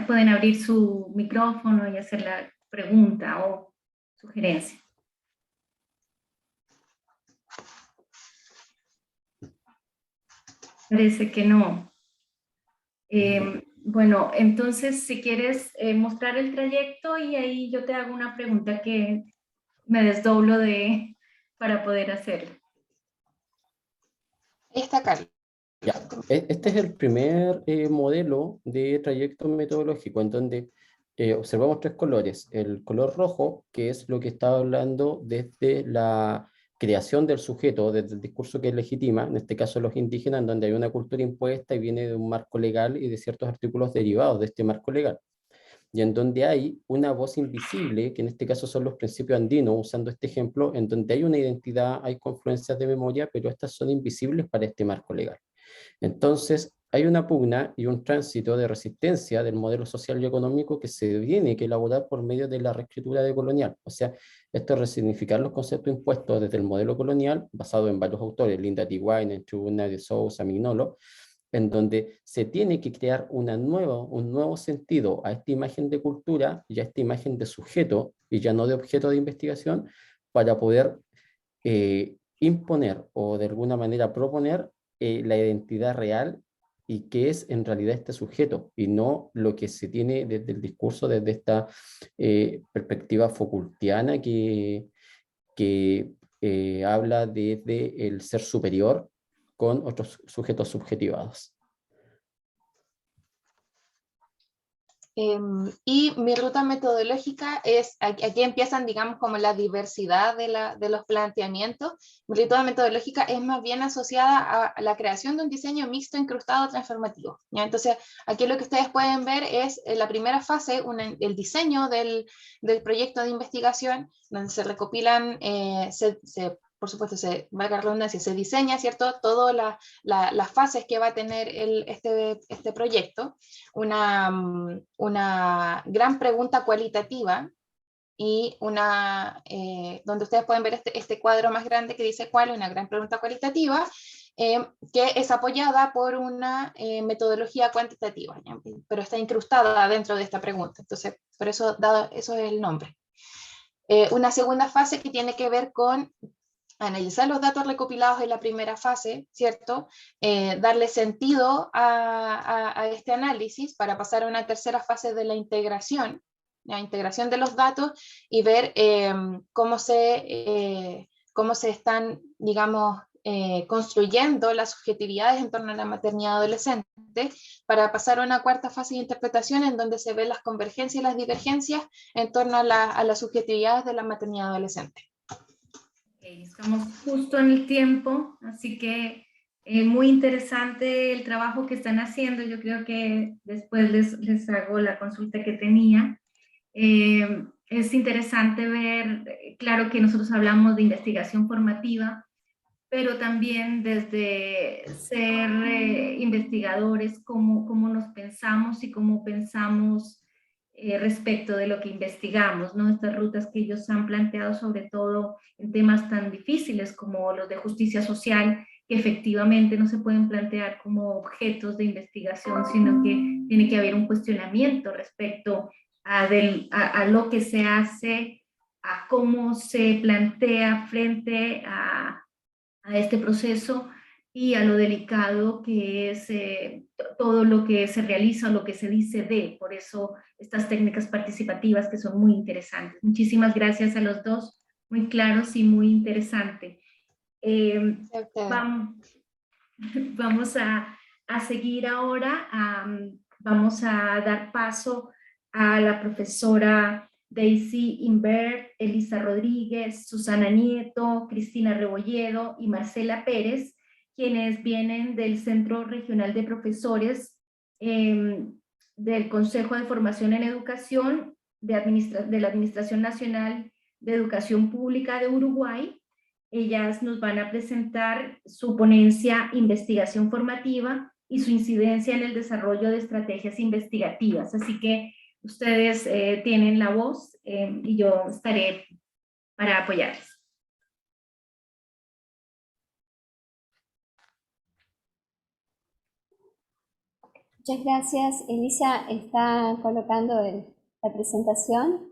Pueden abrir su micrófono y hacer la pregunta o sugerencia. Parece que no. Bueno, entonces si quieres mostrar el trayecto y ahí yo te hago una pregunta que me desdoblo para poder hacerlo. Ahí está Carlos. Ya. Este es el primer modelo de trayecto metodológico en donde observamos 3 colores. El color rojo, que es lo que está hablando desde la creación del sujeto, desde el discurso que legitima, en este caso los indígenas, en donde hay una cultura impuesta y viene de un marco legal y de ciertos artículos derivados de este marco legal. Y en donde hay una voz invisible, que en este caso son los principios andinos, usando este ejemplo, en donde hay una identidad, hay confluencias de memoria, pero estas son invisibles para este marco legal. Entonces, hay una pugna y un tránsito de resistencia del modelo social y económico que se tiene que elaborar por medio de la reescritura decolonial. O sea, esto es resignificar los conceptos impuestos desde el modelo colonial, basado en varios autores, Linda T. Wine, Tribuna de Sousa, Mignolo, en donde se tiene que crear un nuevo sentido a esta imagen de cultura y a esta imagen de sujeto, y ya no de objeto de investigación, para poder imponer o de alguna manera proponer la identidad real y qué es en realidad este sujeto, y no lo que se tiene desde el discurso, desde esta perspectiva Foucaultiana que habla desde el ser superior con otros sujetos subjetivados. Y mi ruta metodológica es, aquí empiezan, digamos, como la diversidad de los planteamientos. Mi ruta metodológica es más bien asociada a la creación de un diseño mixto incrustado transformativo, ¿ya? Entonces, aquí lo que ustedes pueden ver es la primera fase, el diseño del proyecto de investigación, donde se recopilan, por supuesto, valga la redundancia, se diseña, ¿cierto?, todas las fases que va a tener este proyecto, una gran pregunta cualitativa y donde ustedes pueden ver este cuadro más grande que dice ¿cuál? Una gran pregunta cualitativa, que es apoyada por una metodología cuantitativa, ¿ya? Pero está incrustada dentro de esta pregunta, entonces por eso, eso es el nombre. Una segunda fase que tiene que ver con analizar los datos recopilados en la primera fase, ¿cierto? Darle sentido a este análisis para pasar a una tercera fase de la integración de los datos y ver cómo se están, digamos, construyendo las subjetividades en torno a la maternidad adolescente, para pasar a una cuarta fase de interpretación en donde se ven las convergencias y las divergencias en torno a las subjetividades de la maternidad adolescente. Estamos justo en el tiempo, así que muy interesante el trabajo que están haciendo. Yo creo que después les hago la consulta que tenía. Es interesante ver, claro que nosotros hablamos de investigación formativa, pero también desde ser investigadores, cómo nos pensamos y cómo pensamos respecto de lo que investigamos, ¿no? Estas rutas que ellos han planteado, sobre todo en temas tan difíciles como los de justicia social, que efectivamente no se pueden plantear como objetos de investigación, sino que tiene que haber un cuestionamiento respecto a lo que se hace, a cómo se plantea frente a este proceso y a lo delicado que es todo lo que se realiza, lo que se dice por eso estas técnicas participativas que son muy interesantes. Muchísimas gracias a los dos, muy claros y muy interesante. Vamos a seguir ahora, vamos a dar paso a la profesora Daisy Imbert, Elisa Rodríguez, Susana Nieto, Cristina Rebolledo y Marcela Pérez, quienes vienen del Centro Regional de Profesores del Consejo de Formación en Educación de la Administración Nacional de Educación Pública de Uruguay. Ellas nos van a presentar su ponencia Investigación Formativa y su incidencia en el desarrollo de estrategias investigativas. Así que ustedes tienen la voz y yo estaré para apoyarles. Muchas gracias. Elisa está colocando la presentación.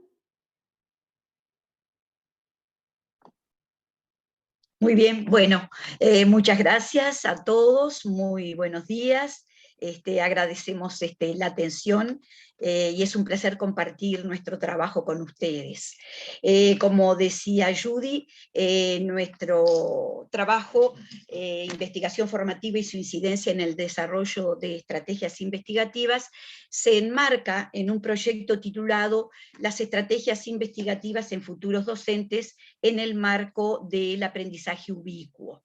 Muy bien, bueno, muchas gracias a todos, muy buenos días. Agradecemos la atención y es un placer compartir nuestro trabajo con ustedes. Como decía Judy, nuestro trabajo, investigación formativa y su incidencia en el desarrollo de estrategias investigativas, se enmarca en un proyecto titulado Las estrategias investigativas en futuros docentes en el marco del aprendizaje ubicuo.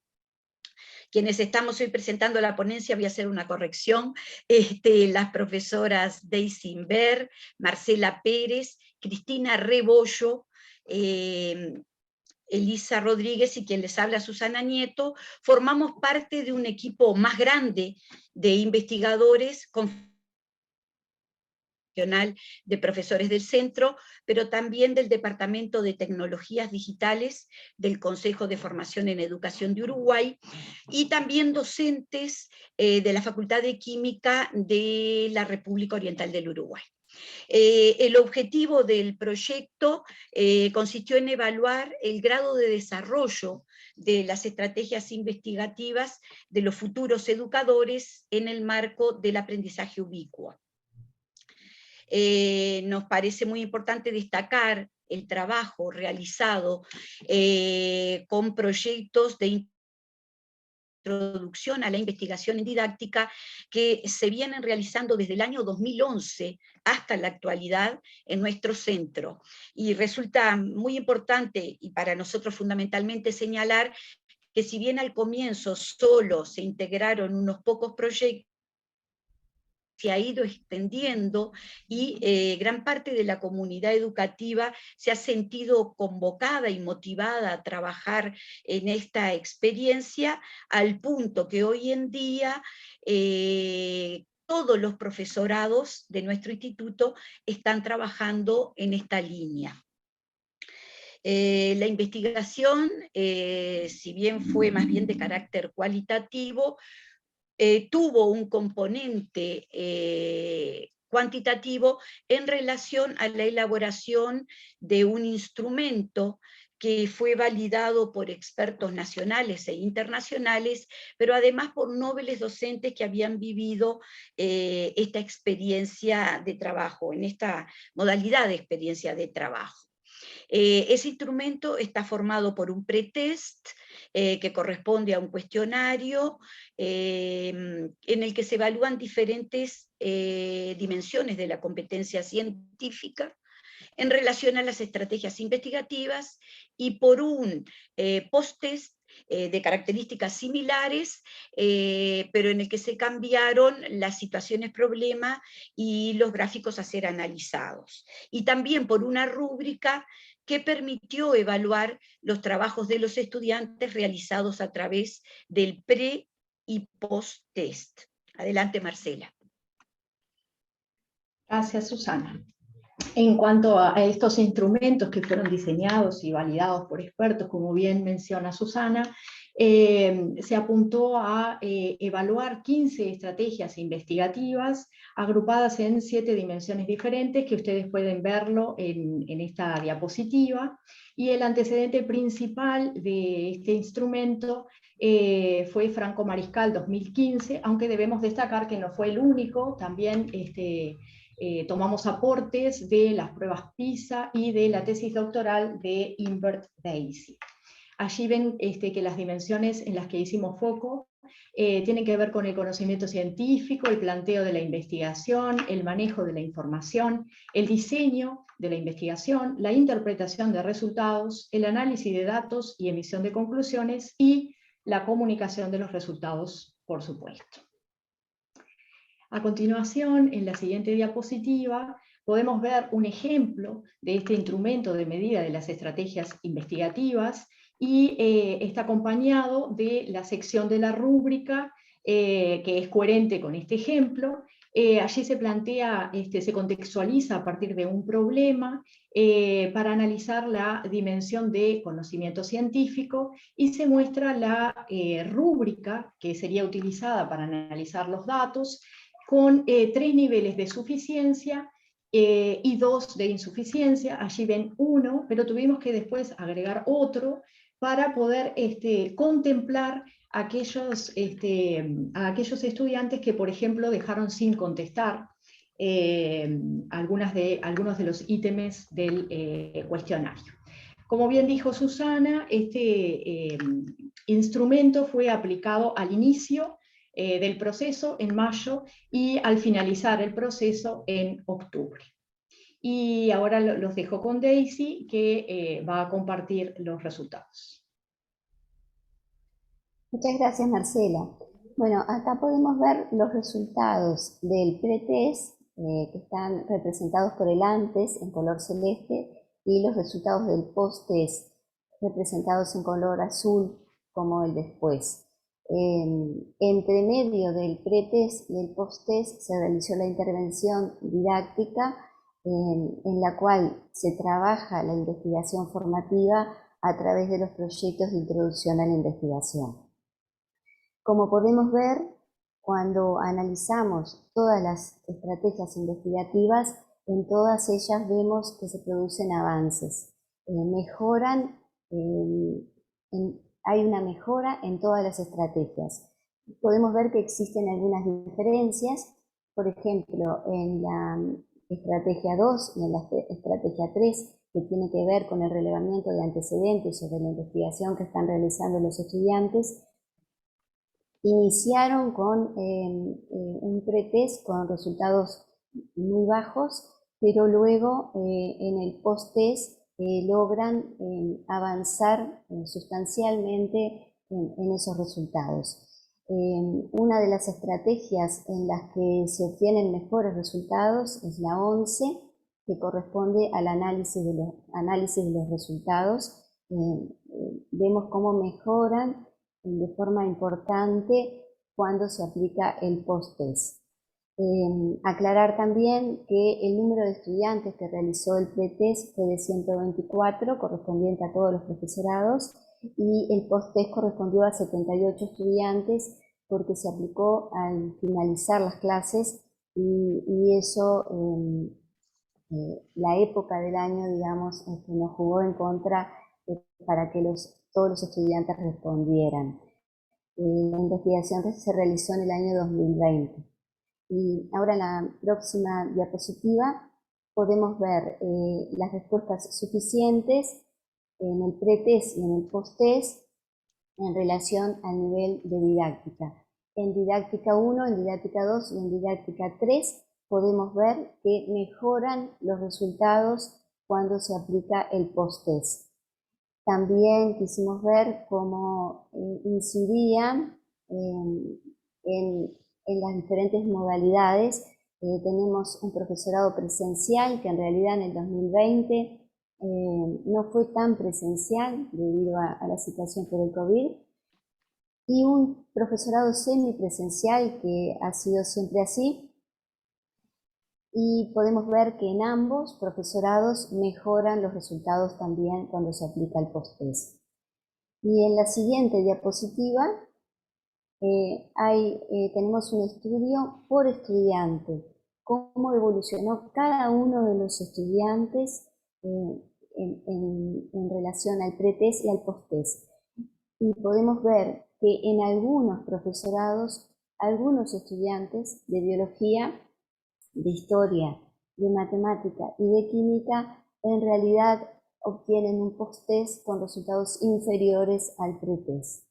Quienes estamos hoy presentando la ponencia, voy a hacer una corrección, las profesoras Daisy Imbert, Marcela Pérez, Cristina Rebollo, Elisa Rodríguez y quien les habla Susana Nieto, formamos parte de un equipo más grande de investigadores de profesores del centro, pero también del Departamento de Tecnologías Digitales del Consejo de Formación en Educación de Uruguay, y también docentes de la Facultad de Química de la República Oriental del Uruguay. El objetivo del proyecto consistió en evaluar el grado de desarrollo de las estrategias investigativas de los futuros educadores en el marco del aprendizaje ubicuo. Nos parece muy importante destacar el trabajo realizado con proyectos de introducción a la investigación en didáctica que se vienen realizando desde el año 2011 hasta la actualidad en nuestro centro. Y resulta muy importante, y para nosotros fundamentalmente, señalar que si bien al comienzo solo se integraron unos pocos proyectos, se ha ido extendiendo y gran parte de la comunidad educativa se ha sentido convocada y motivada a trabajar en esta experiencia, al punto que hoy en día todos los profesorados de nuestro instituto están trabajando en esta línea. La investigación, si bien fue más bien de carácter cualitativo, tuvo un componente cuantitativo en relación a la elaboración de un instrumento que fue validado por expertos nacionales e internacionales, pero además por nobles docentes que habían vivido esta experiencia de trabajo, en esta modalidad de experiencia de trabajo. Ese instrumento está formado por un pretest que corresponde a un cuestionario en el que se evalúan diferentes dimensiones de la competencia científica en relación a las estrategias investigativas, y por un post-test de características similares, pero en el que se cambiaron las situaciones problema y los gráficos a ser analizados. Y también por una rúbrica que permitió evaluar los trabajos de los estudiantes realizados a través del pre- y post-test. Adelante, Marcela. Gracias, Susana. En cuanto a estos instrumentos que fueron diseñados y validados por expertos, como bien menciona Susana, se apuntó a evaluar 15 estrategias investigativas agrupadas en 7 dimensiones diferentes, que ustedes pueden verlo en esta diapositiva, y el antecedente principal de este instrumento fue Franco Mariscal 2015, aunque debemos destacar que no fue el único, también tomamos aportes de las pruebas PISA y de la tesis doctoral de Imbert Daisy. allí ven que las dimensiones en las que hicimos foco tienen que ver con el conocimiento científico, el planteo de la investigación, el manejo de la información, el diseño de la investigación, la interpretación de resultados, el análisis de datos y emisión de conclusiones, y la comunicación de los resultados, por supuesto. A continuación, en la siguiente diapositiva, podemos ver un ejemplo de este instrumento de medida de las estrategias investigativas, y está acompañado de la sección de la rúbrica, que es coherente con este ejemplo. Allí se plantea, se contextualiza a partir de un problema para analizar la dimensión de conocimiento científico, y se muestra la rúbrica que sería utilizada para analizar los datos, con 3 niveles de suficiencia y 2 de insuficiencia. Allí ven 1, pero tuvimos que después agregar otro para poder contemplar a aquellos estudiantes que, por ejemplo, dejaron sin contestar algunos de los ítems del cuestionario. Como bien dijo Susana, este instrumento fue aplicado al inicio del proceso en mayo y al finalizar el proceso en octubre. Y ahora los dejo con Daisy, que va a compartir los resultados. Muchas gracias, Marcela. Bueno, acá podemos ver los resultados del pretest, que están representados por el antes en color celeste, y los resultados del post-test representados en color azul como el después. Entre medio del pretest y el post-test se realizó la intervención didáctica, en la cual se trabaja la investigación formativa a través de los proyectos de introducción a la investigación. Como podemos ver, cuando analizamos todas las estrategias investigativas, en todas ellas vemos que se producen avances, hay una mejora en todas las estrategias. Podemos ver que existen algunas diferencias, por ejemplo, en la estrategia 2 y en la estrategia 3, que tiene que ver con el relevamiento de antecedentes sobre la investigación que están realizando los estudiantes. Iniciaron con un pretest con resultados muy bajos, pero luego en el post-test logran avanzar sustancialmente en esos resultados. Una de las estrategias en las que se obtienen mejores resultados es la 11, que corresponde al análisis de los resultados. Vemos cómo mejoran de forma importante cuando se aplica el post-test. Aclarar también que el número de estudiantes que realizó el pretest fue de 124, correspondiente a todos los profesorados, y el post-test correspondió a 78 estudiantes, porque se aplicó al finalizar las clases, y eso, la época del año, digamos, nos jugó en contra para que todos los estudiantes respondieran. La investigación se realizó en el año 2020. Y ahora en la próxima diapositiva podemos ver las respuestas suficientes en el pretest y en el post-test en relación al nivel de didáctica. En didáctica 1, en didáctica 2 y en didáctica 3 podemos ver que mejoran los resultados cuando se aplica el post-test. También quisimos ver cómo incidían en las diferentes modalidades. Tenemos un profesorado presencial que en realidad en el 2020 no fue tan presencial debido a la situación por el COVID, y un profesorado semipresencial que ha sido siempre así, y podemos ver que en ambos profesorados mejoran los resultados también cuando se aplica el post-test. Y en la siguiente diapositiva tenemos un estudio por estudiante, cómo evolucionó cada uno de los estudiantes en relación al pretest y al post-test. Y podemos ver que en algunos profesorados, algunos estudiantes de biología, de historia, de matemática y de química, en realidad obtienen un post-test con resultados inferiores al pre-test.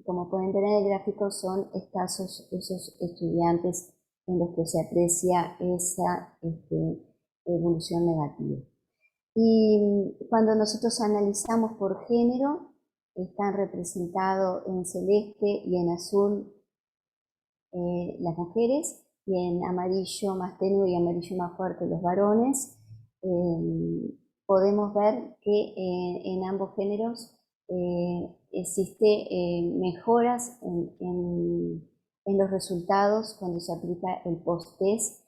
Como pueden ver en el gráfico, son escasos esos estudiantes en los que se aprecia esa evolución negativa. Y cuando nosotros analizamos por género, están representados en celeste y en azul las mujeres, y en amarillo más tenue y amarillo más fuerte los varones. Podemos ver que en ambos géneros existe mejoras en los resultados cuando se aplica el post-test,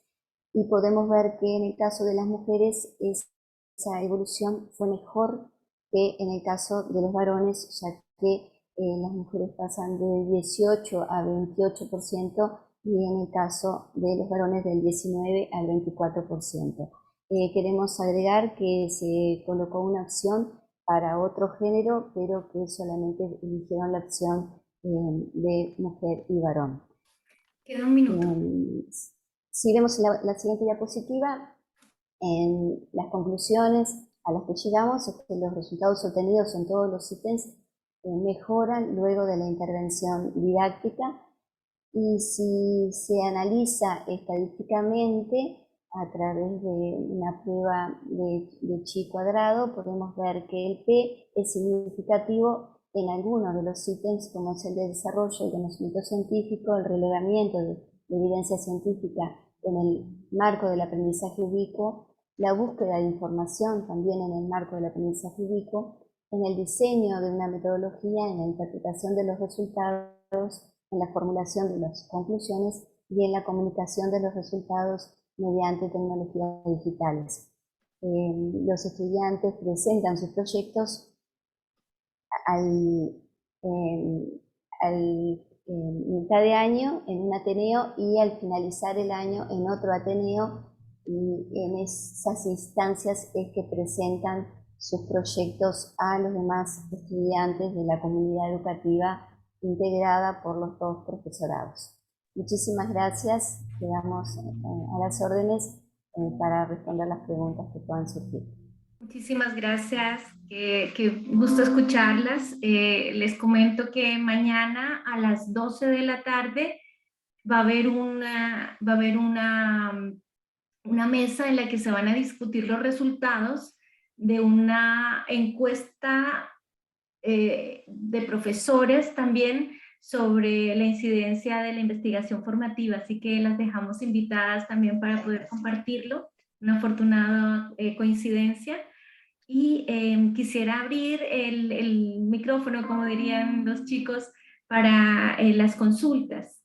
y podemos ver que en el caso de las mujeres esa evolución fue mejor que en el caso de los varones, ya que las mujeres pasan de 18 a 28% y en el caso de los varones del 19 al 24%. Queremos agregar que se colocó una opción para otro género, pero que solamente eligieron la opción de mujer y varón. Queda un minuto. Si vemos la siguiente diapositiva, en las conclusiones a las que llegamos es que los resultados obtenidos en todos los ítems mejoran luego de la intervención didáctica, y si se analiza estadísticamente a través de una prueba de chi cuadrado, podemos ver que el P es significativo en algunos de los ítems, como es el de desarrollo, el conocimiento científico, el relevamiento de evidencia científica en el marco del aprendizaje ubicuo, la búsqueda de información también en el marco del aprendizaje ubicuo, en el diseño de una metodología, en la interpretación de los resultados, en la formulación de las conclusiones y en la comunicación de los resultados mediante tecnologías digitales. Los estudiantes presentan sus proyectos al mitad de año en un ateneo y al finalizar el año en otro ateneo, y en esas instancias es que presentan sus proyectos a los demás estudiantes de la comunidad educativa integrada por los dos profesorados. Muchísimas gracias, quedamos a las órdenes para responder las preguntas que puedan surgir. Muchísimas gracias, qué gusto escucharlas. Les comento que mañana a las 12 de la tarde va a haber una mesa en la que se van a discutir los resultados de una encuesta de profesores también sobre la incidencia de la investigación formativa, así que las dejamos invitadas también para poder compartirlo, una afortunada coincidencia. Y quisiera abrir el micrófono, como dirían los chicos, para las consultas.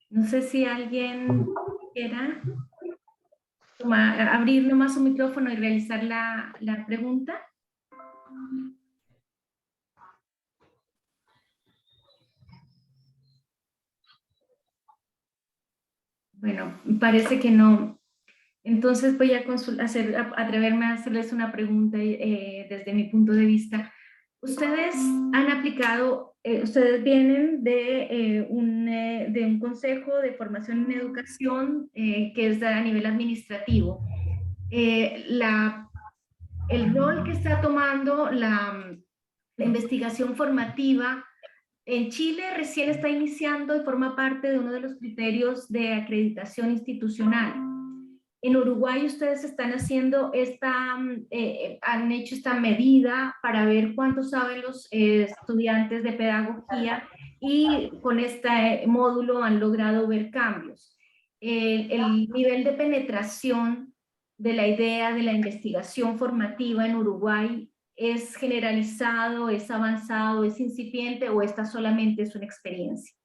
No sé si alguien quiera abrir nomás su micrófono y realizar la pregunta. Bueno, parece que no. Entonces voy a atreverme a hacerles una pregunta desde mi punto de vista. Ustedes han aplicado, ustedes vienen de un consejo de formación en educación que es a nivel administrativo. El rol que está tomando la investigación formativa en Chile recién está iniciando y forma parte de uno de los criterios de acreditación institucional. En Uruguay ustedes están haciendo han hecho esta medida para ver cuánto saben los estudiantes de pedagogía, y con este módulo han logrado ver cambios. El nivel de penetración de la idea de la investigación formativa en Uruguay ¿es generalizado, es avanzado, es incipiente o esta solamente es una experiencia?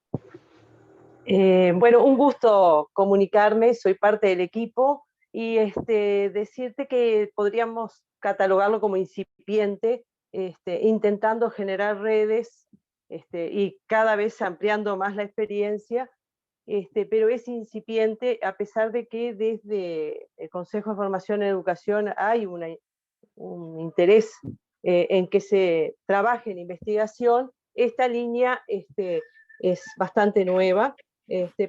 Bueno, un gusto comunicarme, soy parte del equipo y decirte que podríamos catalogarlo como incipiente, intentando generar redes y cada vez ampliando más la experiencia, pero es incipiente a pesar de que desde el Consejo de Formación en Educación hay un interés en que se trabaje en investigación. Esta línea es bastante nueva.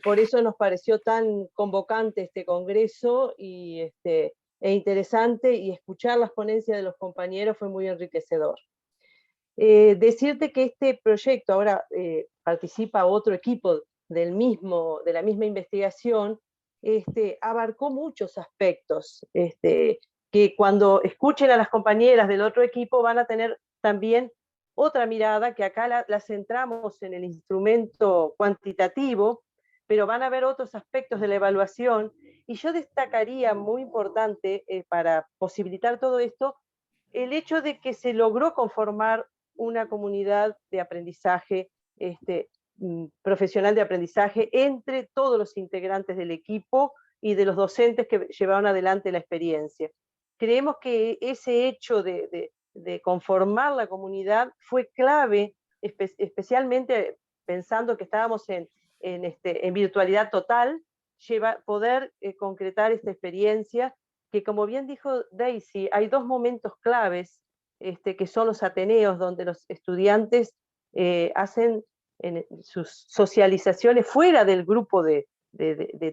Por eso nos pareció tan convocante este congreso e interesante, y escuchar las ponencias de los compañeros fue muy enriquecedor. Decirte que este proyecto ahora participa otro equipo de la misma investigación, abarcó muchos aspectos, que cuando escuchen a las compañeras del otro equipo van a tener también otra mirada, que acá la centramos en el instrumento cuantitativo, pero van a ver otros aspectos de la evaluación, y yo destacaría, muy importante, para posibilitar todo esto, el hecho de que se logró conformar una comunidad de aprendizaje, profesional de aprendizaje, entre todos los integrantes del equipo y de los docentes que llevaron adelante la experiencia. Creemos que ese hecho de conformar la comunidad fue clave, especialmente pensando que estábamos en virtualidad total, poder concretar esta experiencia, que, como bien dijo Daisy, hay dos momentos claves, que son los ateneos, donde los estudiantes hacen sus socializaciones fuera del grupo de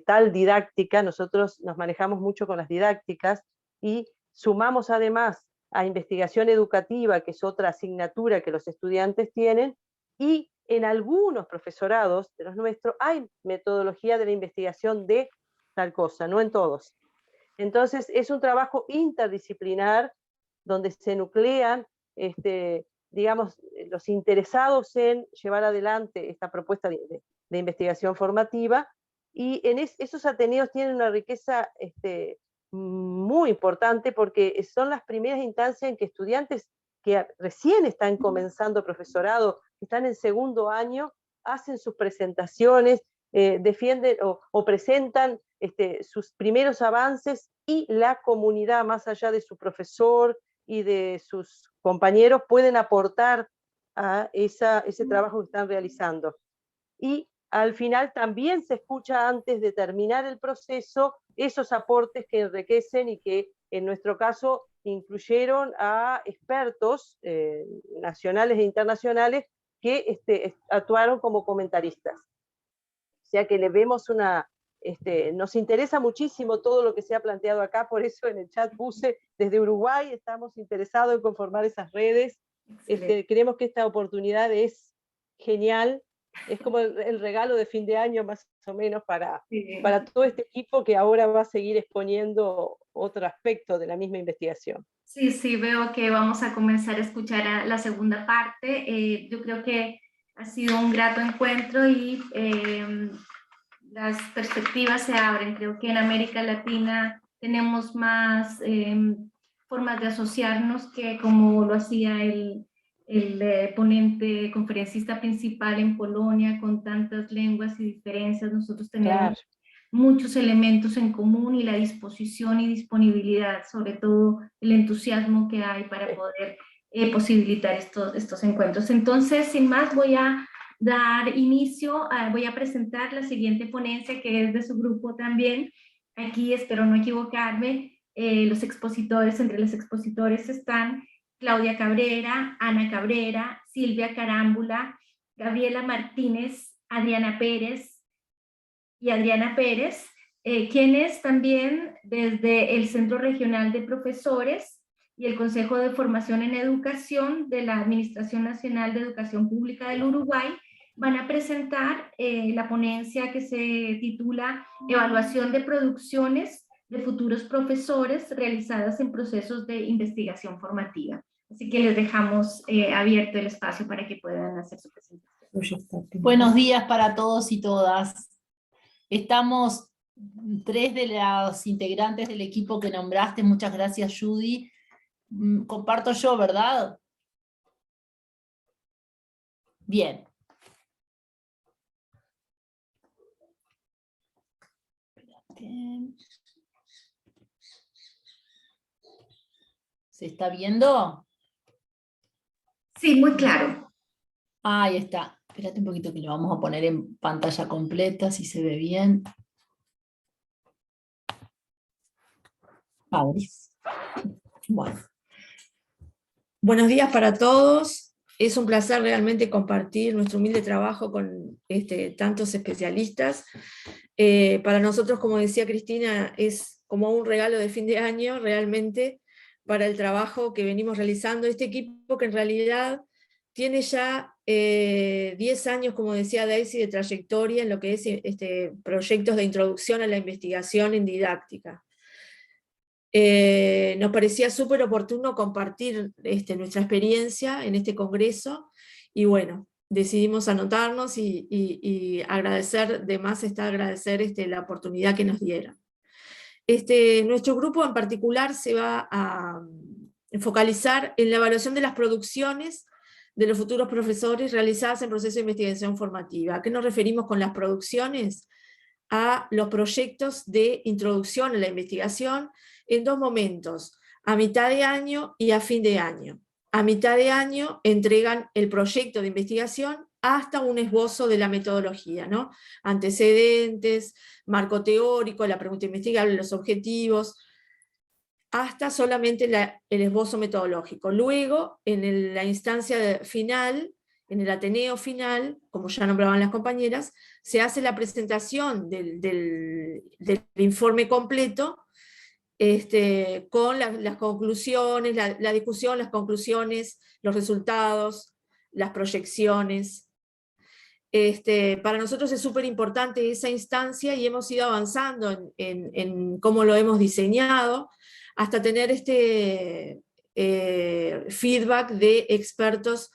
tal didáctica. Nosotros nos manejamos mucho con las didácticas, y sumamos además a investigación educativa, que es otra asignatura que los estudiantes tienen, y en algunos profesorados de los nuestros hay metodología de la investigación de tal cosa, no en todos. Entonces es un trabajo interdisciplinar, donde se nuclean, digamos, los interesados en llevar adelante esta propuesta de investigación formativa, y esos ateneos tienen una riqueza muy importante, porque son las primeras instancias en que estudiantes que recién están comenzando profesorado, que están en segundo año, hacen sus presentaciones, defienden o presentan sus primeros avances, y la comunidad, más allá de su profesor y de sus compañeros, pueden aportar a ese trabajo que están realizando. Y al final también se escucha, antes de terminar el proceso, esos aportes que enriquecen, y que en nuestro caso incluyeron a expertos nacionales e internacionales que actuaron como comentaristas. O sea que le vemos nos interesa muchísimo todo lo que se ha planteado acá, por eso en el chat puse, desde Uruguay estamos interesados en conformar esas redes. Creemos que esta oportunidad es genial, es como el regalo de fin de año más o menos para todo este equipo, que ahora va a seguir exponiendo otro aspecto de la misma investigación. Sí, sí, veo que vamos a comenzar a escuchar la segunda parte. Yo creo que ha sido un grato encuentro, y las perspectivas se abren. Creo que en América Latina tenemos más formas de asociarnos, que como lo hacía el ponente conferencista principal en Polonia, con tantas lenguas y diferencias. Nosotros tenemos muchos elementos en común, y la disposición y disponibilidad, sobre todo el entusiasmo que hay para poder posibilitar estos encuentros. Entonces, sin más, voy a dar inicio, voy a presentar la siguiente ponencia, que es de su grupo también. Aquí, espero no equivocarme, los expositores, entre los expositores están Claudia Cabrera, Ana Cabrera, Silvia Carámbula, Gabriela Martínez, Adriana Pérez y Adriana Pérez, quienes también desde el Centro Regional de Profesores y el Consejo de Formación en Educación de la Administración Nacional de Educación Pública del Uruguay van a presentar la ponencia que se titula Evaluación de producciones de futuros profesores realizadas en procesos de investigación formativa. Así que les dejamos abierto el espacio para que puedan hacer su presentación. Buenos días para todos y todas. Estamos 3 de los integrantes del equipo que nombraste. Muchas gracias, Judy. Comparto yo, ¿verdad? Bien. ¿Se está viendo? Sí, muy claro. Ahí está. Espérate un poquito que lo vamos a poner en pantalla completa, si se ve bien. Bueno. Buenos días para todos. Es un placer realmente compartir nuestro humilde trabajo con tantos especialistas. Para nosotros, como decía Cristina, es como un regalo de fin de año realmente para el trabajo que venimos realizando. Este equipo que en realidad tiene ya 10 años, como decía Daisy, de trayectoria en lo que es proyectos de introducción a la investigación en didáctica. Nos parecía súper oportuno compartir nuestra experiencia en este congreso, y bueno, decidimos anotarnos y agradecer, de más está agradecer la oportunidad que nos dieron. Nuestro grupo en particular se va a focalizar en la evaluación de las producciones de los futuros profesores realizadas en proceso de investigación formativa. ¿A qué nos referimos con las producciones? A los proyectos de introducción a la investigación en dos momentos, a mitad de año y a fin de año. A mitad de año entregan el proyecto de investigación hasta un esbozo de la metodología, ¿no? Antecedentes, marco teórico, la pregunta investigable, los objetivos, hasta solamente el esbozo metodológico. Luego, en la instancia final, en el Ateneo final, como ya nombraban las compañeras, se hace la presentación del informe completo, con las conclusiones, la discusión, las conclusiones, los resultados, las proyecciones. Para nosotros es súper importante esa instancia y hemos ido avanzando en cómo lo hemos diseñado, hasta tener feedback de expertos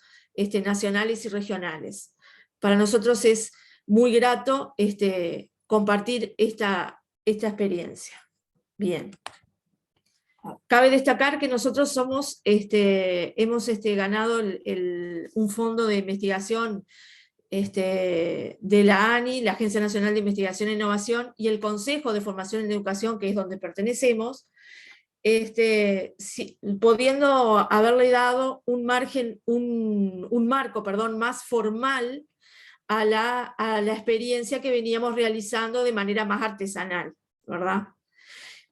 nacionales y regionales. Para nosotros es muy grato compartir esta experiencia. Bien. Cabe destacar que nosotros somos, hemos ganado un fondo de investigación de la ANI, la Agencia Nacional de Investigación e Innovación, y el Consejo de Formación en Educación, que es donde pertenecemos, pudiendo haberle dado un marco más formal a la experiencia que veníamos realizando de manera más artesanal, ¿verdad?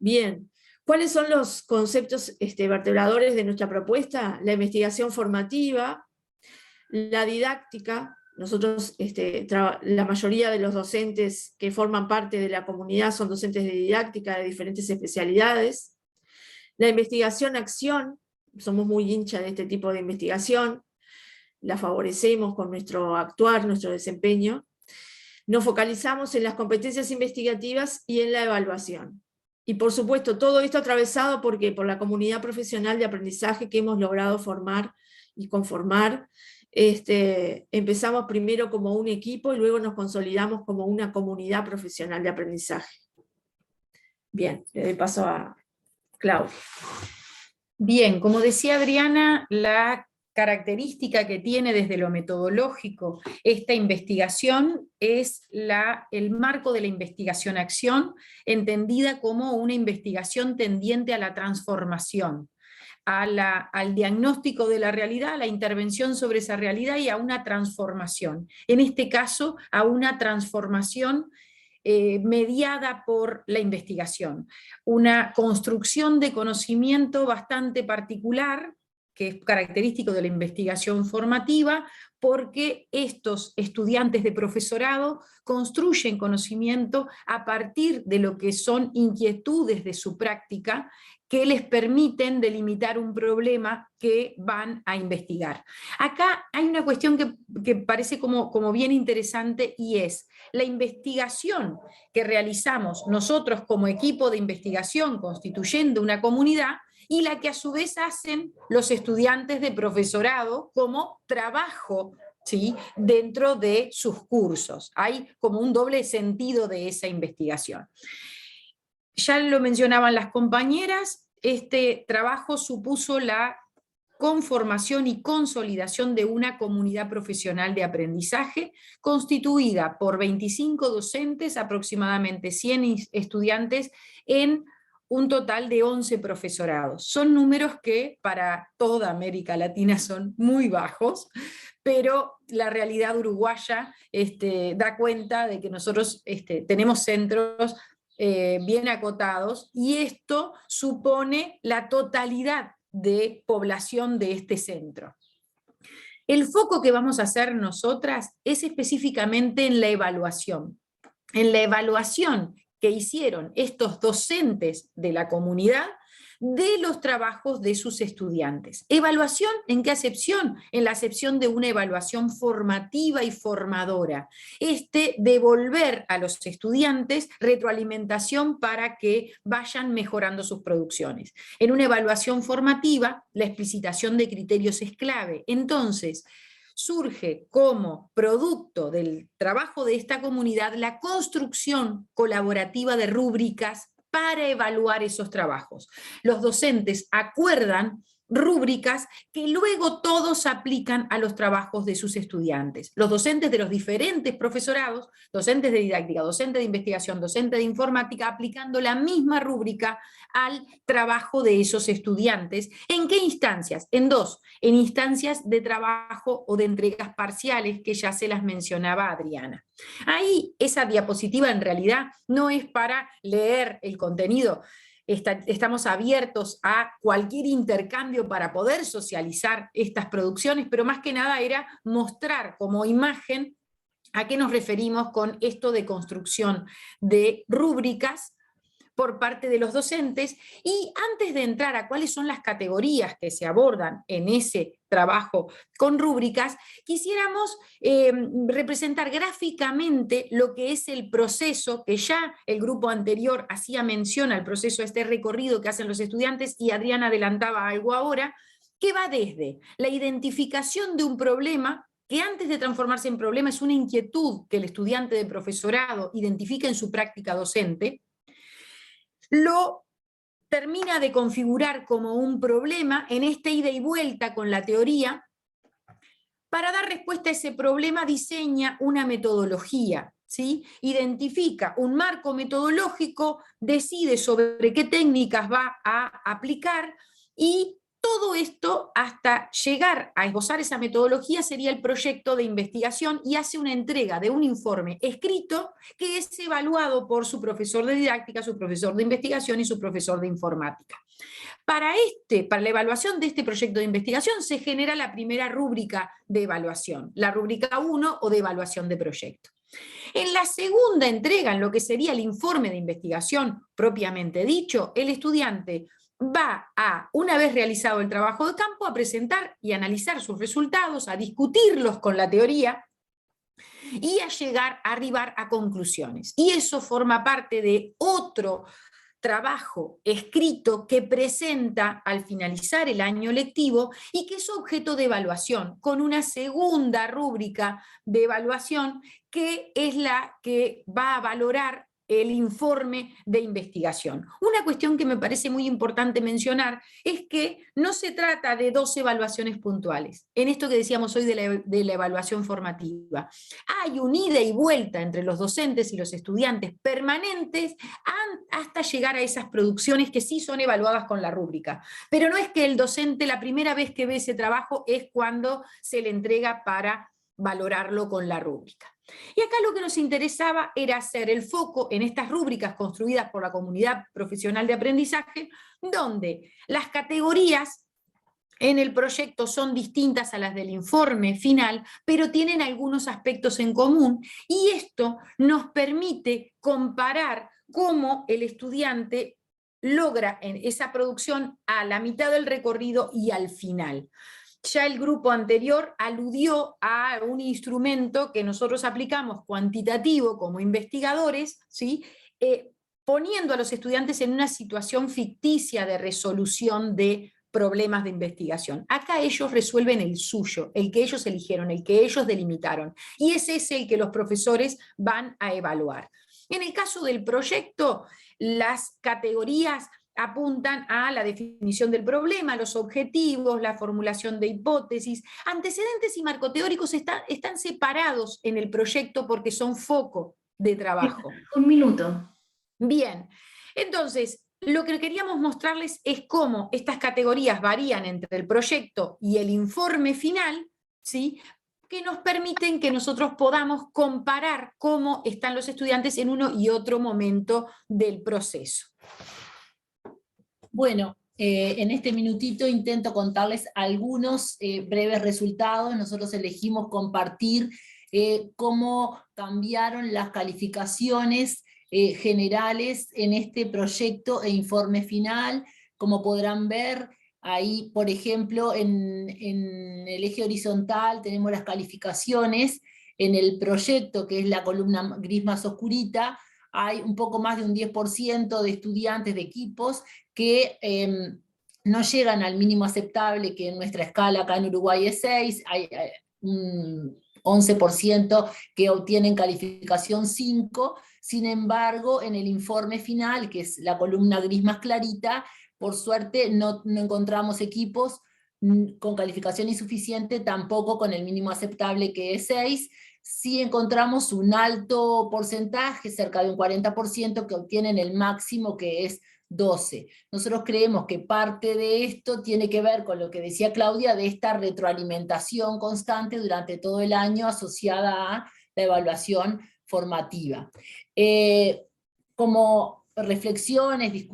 Bien, ¿cuáles son los conceptos vertebradores de nuestra propuesta? La investigación formativa, la didáctica. Nosotros, la mayoría de los docentes que forman parte de la comunidad son docentes de didáctica de diferentes especialidades. La investigación-acción, somos muy hinchas de este tipo de investigación, la favorecemos con nuestro actuar, nuestro desempeño. Nos focalizamos en las competencias investigativas y en la evaluación. Y por supuesto, todo esto atravesado por la comunidad profesional de aprendizaje que hemos logrado formar y conformar. Empezamos primero como un equipo y luego nos consolidamos como una comunidad profesional de aprendizaje. Bien, le doy paso a Claudia. Bien, como decía Adriana, la característica que tiene desde lo metodológico esta investigación es el marco de la investigación-acción, entendida como una investigación tendiente a la transformación, al diagnóstico de la realidad, a la intervención sobre esa realidad y a una transformación. En este caso, a una transformación mediada por la investigación. Una construcción de conocimiento bastante particular, que es característico de la investigación formativa, porque estos estudiantes de profesorado construyen conocimiento a partir de lo que son inquietudes de su práctica, que les permiten delimitar un problema que van a investigar. Acá hay una cuestión que parece como bien interesante, y es la investigación que realizamos nosotros como equipo de investigación constituyendo una comunidad, y la que a su vez hacen los estudiantes de profesorado como trabajo, ¿sí?, dentro de sus cursos. Hay como un doble sentido de esa investigación. Ya lo mencionaban las compañeras, este trabajo supuso la conformación y consolidación de una comunidad profesional de aprendizaje constituida por 25 docentes, aproximadamente 100 estudiantes, en un total de 11 profesorados. Son números que para toda América Latina son muy bajos, pero la realidad uruguaya da cuenta de que nosotros tenemos centros bien acotados, y esto supone la totalidad de población de este centro. El foco que vamos a hacer nosotras es específicamente en la evaluación. En la evaluación que hicieron estos docentes de la comunidad de los trabajos de sus estudiantes. ¿Evaluación en qué acepción? En la acepción de una evaluación formativa y formadora. Devolver a los estudiantes retroalimentación para que vayan mejorando sus producciones. En una evaluación formativa, la explicitación de criterios es clave. Entonces, surge como producto del trabajo de esta comunidad la construcción colaborativa de rúbricas para evaluar esos trabajos. Los docentes acuerdan rúbricas que luego todos aplican a los trabajos de sus estudiantes. Los docentes de los diferentes profesorados, docentes de didáctica, docentes de investigación, docentes de informática, aplicando la misma rúbrica al trabajo de esos estudiantes. ¿En qué instancias? En dos, en instancias de trabajo o de entregas parciales, que ya se las mencionaba Adriana. Ahí esa diapositiva en realidad no es para leer el contenido. Estamos abiertos a cualquier intercambio para poder socializar estas producciones, pero más que nada era mostrar como imagen a qué nos referimos con esto de construcción de rúbricas por parte de los docentes. Y antes de entrar a cuáles son las categorías que se abordan en ese trabajo con rúbricas, quisiéramos representar gráficamente lo que es el proceso, que ya el grupo anterior hacía mención al proceso, este recorrido que hacen los estudiantes, y Adriana adelantaba algo ahora, que va desde la identificación de un problema, que antes de transformarse en problema es una inquietud que el estudiante de profesorado identifica en su práctica docente, lo termina de configurar como un problema en esta ida y vuelta con la teoría. Para dar respuesta a ese problema diseña una metodología, ¿sí? Identifica un marco metodológico, decide sobre qué técnicas va a aplicar, y todo esto hasta llegar a esbozar esa metodología sería el proyecto de investigación, y hace una entrega de un informe escrito que es evaluado por su profesor de didáctica, su profesor de investigación y su profesor de informática. Para la evaluación de este proyecto de investigación se genera la primera rúbrica de evaluación, la rúbrica 1 o de evaluación de proyecto. En la segunda entrega, en lo que sería el informe de investigación propiamente dicho, el estudiante va a, una vez realizado el trabajo de campo, a presentar y analizar sus resultados, a discutirlos con la teoría y a arribar a conclusiones. Y eso forma parte de otro trabajo escrito que presenta al finalizar el año lectivo y que es objeto de evaluación, con una segunda rúbrica de evaluación que es la que va a valorar el informe de investigación. Una cuestión que me parece muy importante mencionar es que no se trata de dos evaluaciones puntuales. En esto que decíamos hoy de la evaluación formativa, hay un ida y vuelta entre los docentes y los estudiantes permanentes hasta llegar a esas producciones que sí son evaluadas con la rúbrica. Pero no es que el docente la primera vez que ve ese trabajo es cuando se le entrega para valorarlo con la rúbrica. Y acá lo que nos interesaba era hacer el foco en estas rúbricas construidas por la comunidad profesional de aprendizaje, donde las categorías en el proyecto son distintas a las del informe final, pero tienen algunos aspectos en común, y esto nos permite comparar cómo el estudiante logra en esa producción a la mitad del recorrido y al final. Ya el grupo anterior aludió a un instrumento que nosotros aplicamos cuantitativo como investigadores, ¿sí? Poniendo a los estudiantes en una situación ficticia de resolución de problemas de investigación. Acá ellos resuelven el suyo, el que ellos eligieron, el que ellos delimitaron, y ese es el que los profesores van a evaluar. En el caso del proyecto, las categorías apuntan a la definición del problema, los objetivos, la formulación de hipótesis. Antecedentes y marco teóricos están separados en el proyecto porque son foco de trabajo. Un minuto. Bien, entonces, lo que queríamos mostrarles es cómo estas categorías varían entre el proyecto y el informe final, ¿sí?, que nos permiten que nosotros podamos comparar cómo están los estudiantes en uno y otro momento del proceso. Bueno, en este minutito intento contarles algunos breves resultados. Nosotros elegimos compartir cómo cambiaron las calificaciones generales en este proyecto e informe final. Como podrán ver, ahí, por ejemplo, en el eje horizontal tenemos las calificaciones. En el proyecto, que es la columna gris más oscurita, hay un poco más de un 10% de estudiantes de equipos que no llegan al mínimo aceptable, que en nuestra escala acá en Uruguay es 6, hay un 11% que obtienen calificación 5, sin embargo, en el informe final, que es la columna gris más clarita, por suerte no encontramos equipos con calificación insuficiente, tampoco con el mínimo aceptable que es 6, sí encontramos un alto porcentaje, cerca de un 40%, que obtienen el máximo, que es 12. Nosotros creemos que parte de esto tiene que ver con lo que decía Claudia, de esta retroalimentación constante durante todo el año asociada a la evaluación formativa. Como reflexiones,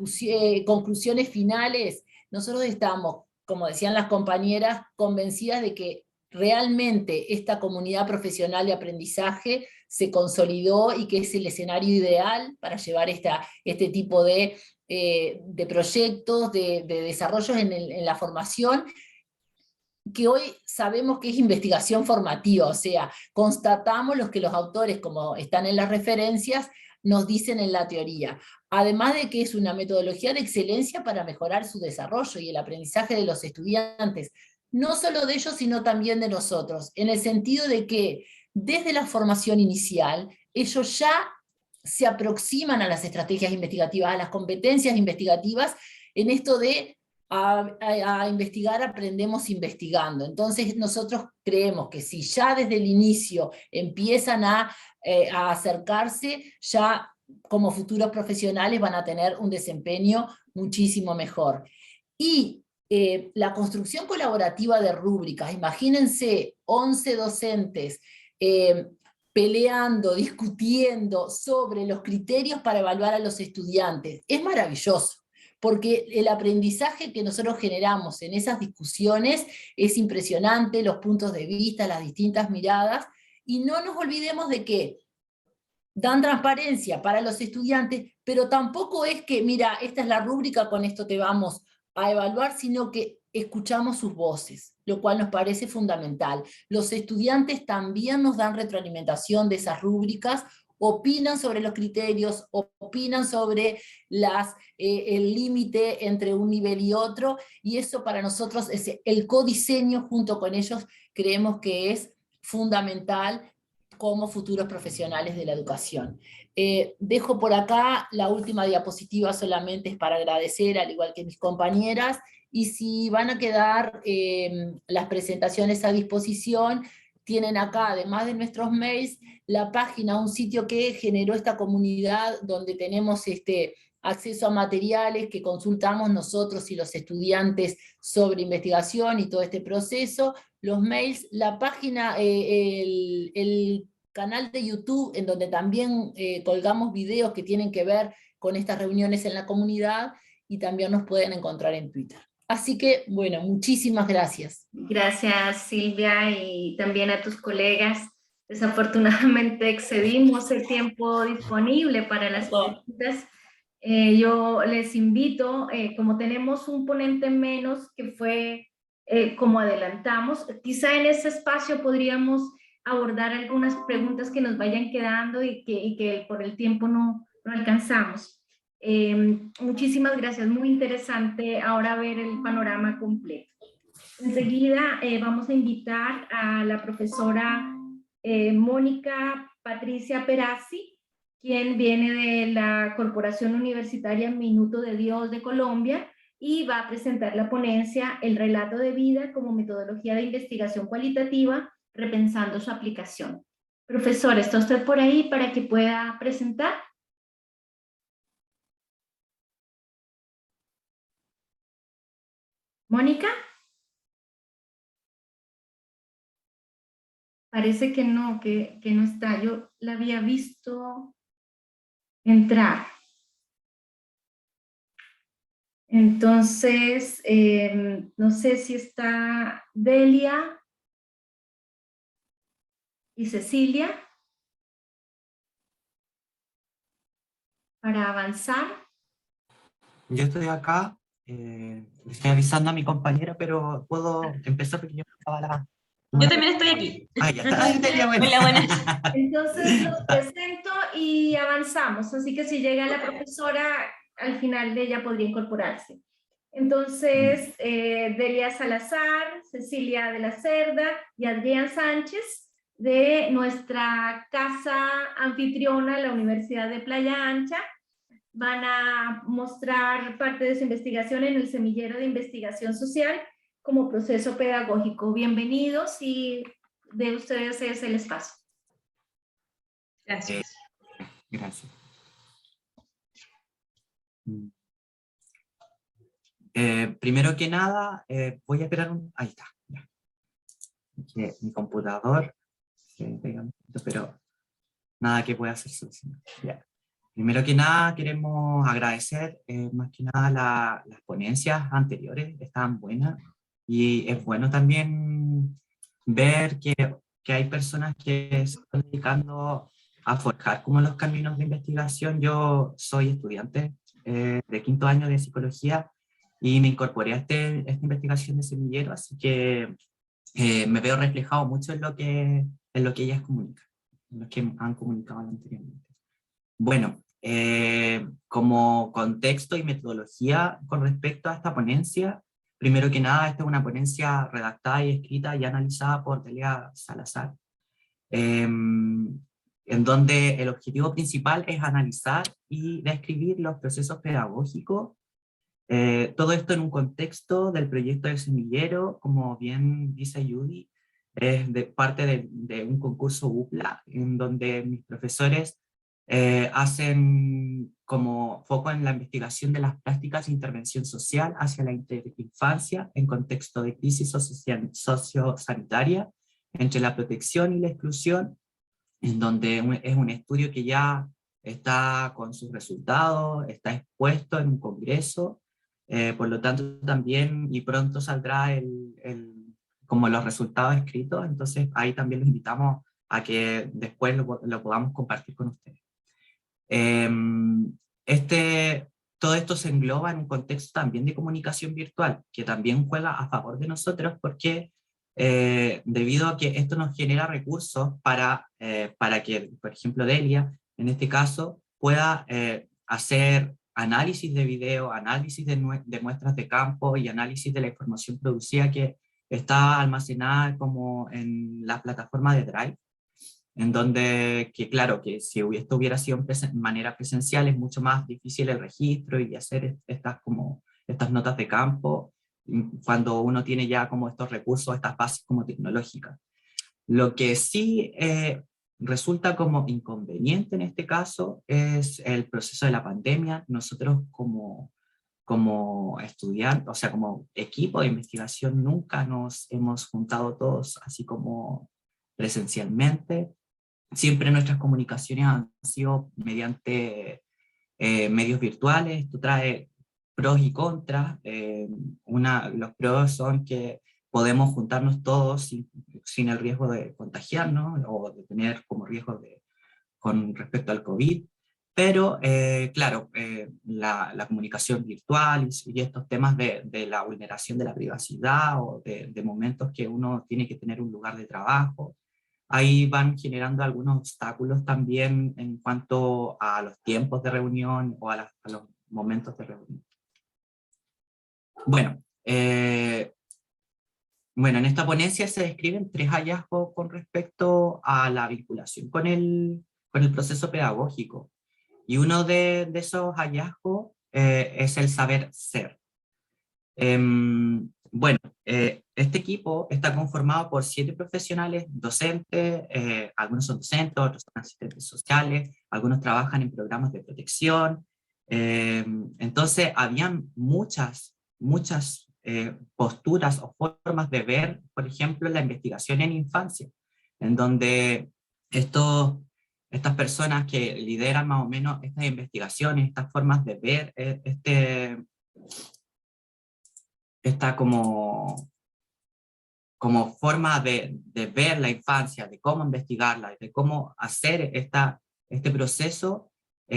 conclusiones finales, nosotros estamos, como decían las compañeras, convencidas de que realmente esta comunidad profesional de aprendizaje se consolidó y que es el escenario ideal para llevar este tipo de proyectos, de desarrollos en la formación, que hoy sabemos que es investigación formativa, o sea, constatamos lo que los autores, como están en las referencias, nos dicen en la teoría. Además de que es una metodología de excelencia para mejorar su desarrollo y el aprendizaje de los estudiantes, no solo de ellos, sino también de nosotros, en el sentido de que desde la formación inicial, ellos ya se aproximan a las estrategias investigativas, a las competencias investigativas, en esto de a investigar aprendemos investigando. Entonces nosotros creemos que si ya desde el inicio empiezan a acercarse, ya como futuros profesionales van a tener un desempeño muchísimo mejor. Y la construcción colaborativa de rúbricas, imagínense 11 docentes peleando, discutiendo sobre los criterios para evaluar a los estudiantes, es maravilloso, porque el aprendizaje que nosotros generamos en esas discusiones es impresionante, los puntos de vista, las distintas miradas, y no nos olvidemos de que dan transparencia para los estudiantes, pero tampoco es que, mira, esta es la rúbrica, con esto te vamos a evaluar, sino que escuchamos sus voces, lo cual nos parece fundamental. Los estudiantes también nos dan retroalimentación de esas rúbricas, opinan sobre los criterios, opinan sobre el límite entre un nivel y otro, y eso para nosotros es el codiseño. Junto con ellos creemos que es fundamental como futuros profesionales de la educación. Dejo por acá la última diapositiva, solamente es para agradecer, al igual que mis compañeras, y si van a quedar las presentaciones a disposición, tienen acá, además de nuestros mails, la página, un sitio que generó esta comunidad, donde tenemos acceso a materiales que consultamos nosotros y los estudiantes sobre investigación y todo este proceso, los mails, la página, el canal de YouTube, en donde también colgamos videos que tienen que ver con estas reuniones en la comunidad, y también nos pueden encontrar en Twitter. Así que, bueno, muchísimas gracias. Gracias, Silvia, y también a tus colegas. Desafortunadamente excedimos el tiempo disponible para las preguntas. Yo les invito, como tenemos un ponente menos, que fue como adelantamos, quizá en ese espacio podríamos abordar algunas preguntas que nos vayan quedando y que por el tiempo no alcanzamos. Muchísimas gracias, muy interesante ahora ver el panorama completo. Enseguida vamos a invitar a la profesora Mónica Patricia Perazzi, quien viene de la Corporación Universitaria Minuto de Dios de Colombia, y va a presentar la ponencia El relato de vida como metodología de investigación cualitativa, repensando su aplicación. Profesor, ¿está usted por ahí para que pueda presentar? ¿Mónica? Parece que no está. Yo la había visto entrar. Entonces, no sé si está Delia y Cecilia para avanzar. Yo estoy acá, le estoy avisando a mi compañera, pero puedo empezar porque yo estaba la... Yo también estoy aquí. Ah, ya está. Ay, Delia, bueno. Hola, buenas. Entonces los presento y avanzamos, así que si llega la profesora, al final de ella podría incorporarse. Entonces, Delia Salazar, Cecilia de la Cerda y Adrián Sánchez, de nuestra casa anfitriona, la Universidad de Playa Ancha, van a mostrar parte de su investigación en el Semillero de Investigación Social como proceso pedagógico. Bienvenidos y de ustedes es el espacio. Gracias. Gracias. Primero que nada, voy a crear un... Ahí está. Ya. Mi computador se pega un poquito, pero nada que pueda hacer solucionar. Ya. Primero que nada, queremos agradecer más que nada las ponencias anteriores, estaban buenas, y es bueno también ver que hay personas que se están dedicando a forjar como los caminos de investigación. Yo soy estudiante de 5º año de psicología y me incorporé a esta investigación de semillero, así que me veo reflejado mucho en lo que ellas comunican, en lo que han comunicado anteriormente. Bueno, como contexto y metodología con respecto a esta ponencia, primero que nada, esta es una ponencia redactada y escrita y analizada por Delia Salazar, en donde el objetivo principal es analizar y describir los procesos pedagógicos, todo esto en un contexto del proyecto del semillero, como bien dice Judy, es parte de un concurso UPLA, en donde mis profesores hacen como foco en la investigación de las prácticas de intervención social hacia la infancia en contexto de crisis sociosanitaria entre la protección y la exclusión, en donde es un estudio que ya está con sus resultados, está expuesto en un congreso, por lo tanto también y pronto saldrá como los resultados escritos, entonces ahí también los invitamos a que después lo podamos compartir con ustedes. Todo esto se engloba en un contexto también de comunicación virtual, que también juega a favor de nosotros porque debido a que esto nos genera recursos para que, por ejemplo, Delia, en este caso, pueda hacer análisis de video, análisis de muestras de campo y análisis de la información producida que está almacenada como en la plataforma de Drive, en donde, que claro, que si esto hubiera sido en manera presencial es mucho más difícil el registro y hacer estas notas de campo, cuando uno tiene ya como estos recursos, estas bases como tecnológicas. Lo que sí resulta como inconveniente en este caso es el proceso de la pandemia. Nosotros como estudiantes, o sea, como equipo de investigación, nunca nos hemos juntado todos así como presencialmente. Siempre nuestras comunicaciones han sido mediante medios virtuales. Esto trae pros y contras. Los pros son que podemos juntarnos todos sin el riesgo de contagiarnos o de tener como riesgo con respecto al COVID, pero claro, la comunicación virtual y estos temas de la vulneración de la privacidad o de momentos que uno tiene que tener un lugar de trabajo, ahí van generando algunos obstáculos también en cuanto a los tiempos de reunión o a los momentos de reunión. Bueno, en esta ponencia se describen 3 hallazgos con respecto a la vinculación con el proceso pedagógico. Y uno de esos hallazgos es el saber ser. Este equipo está conformado por 7 profesionales docentes, algunos son docentes, otros son asistentes sociales, algunos trabajan en programas de protección. Entonces, habían muchas posturas o formas de ver, por ejemplo, la investigación en infancia, en donde estas personas que lideran más o menos estas investigaciones, estas formas de ver como forma de ver la infancia, de cómo investigarla, de cómo hacer este proceso,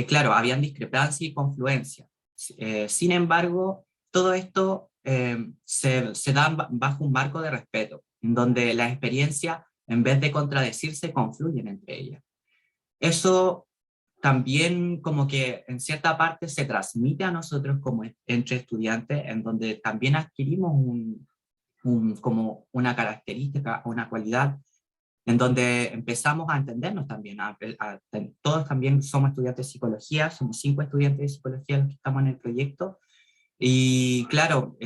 claro, habían discrepancia y confluencia. Sin embargo, todo esto se da bajo un marco de respeto, en donde las experiencias, en vez de contradecirse, confluyen entre ellas. Eso también como que en cierta parte se transmite a nosotros como entre estudiantes, en donde también adquirimos como una característica, una cualidad, en donde empezamos a entendernos también. Todos también somos estudiantes de psicología, somos 5 estudiantes de psicología los que estamos en el proyecto, y claro,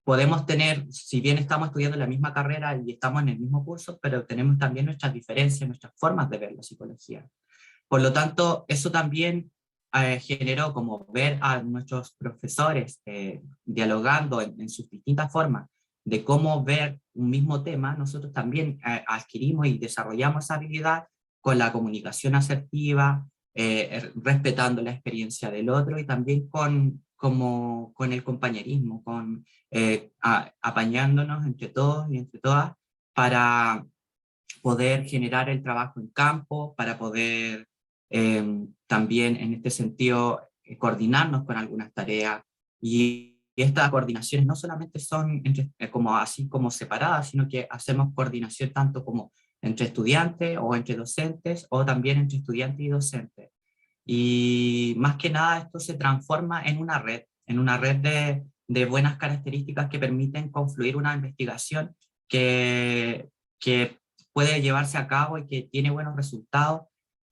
podemos tener, si bien estamos estudiando la misma carrera y estamos en el mismo curso, pero tenemos también nuestras diferencias, nuestras formas de ver la psicología. Por lo tanto, eso también generó como ver a nuestros profesores dialogando en sus distintas formas de cómo ver un mismo tema. Nosotros también adquirimos y desarrollamos esa habilidad con la comunicación asertiva, respetando la experiencia del otro, y también con el compañerismo, apañándonos entre todos y entre todas para poder generar el trabajo en campo, para poder también en este sentido coordinarnos con algunas tareas. Y estas coordinaciones no solamente son así como separadas, sino que hacemos coordinación tanto como entre estudiantes o entre docentes, o también entre estudiantes y docentes. Y más que nada esto se transforma en una red de buenas características que permiten confluir una investigación que puede llevarse a cabo y que tiene buenos resultados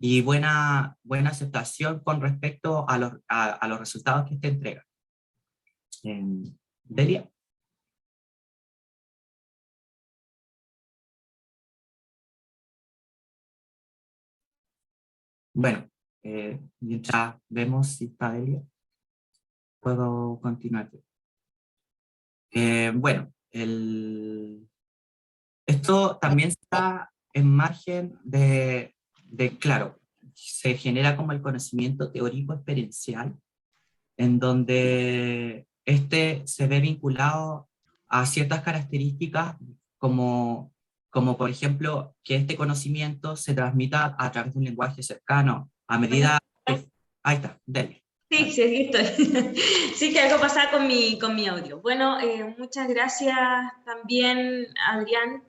y buena aceptación con respecto a los resultados que esta entrega. Delia. Bueno, mientras vemos si está Delia, puedo continuar. Bueno, esto también está en margen de, claro, se genera como el conocimiento teórico experiencial, en donde se ve vinculado a ciertas características como por ejemplo que este conocimiento se transmita a través de un lenguaje cercano, a medida que... Ahí está, dale. Sí, sí, aquí estoy. Sí, que algo pasaba con mi audio. Bueno, muchas gracias también, Adrián,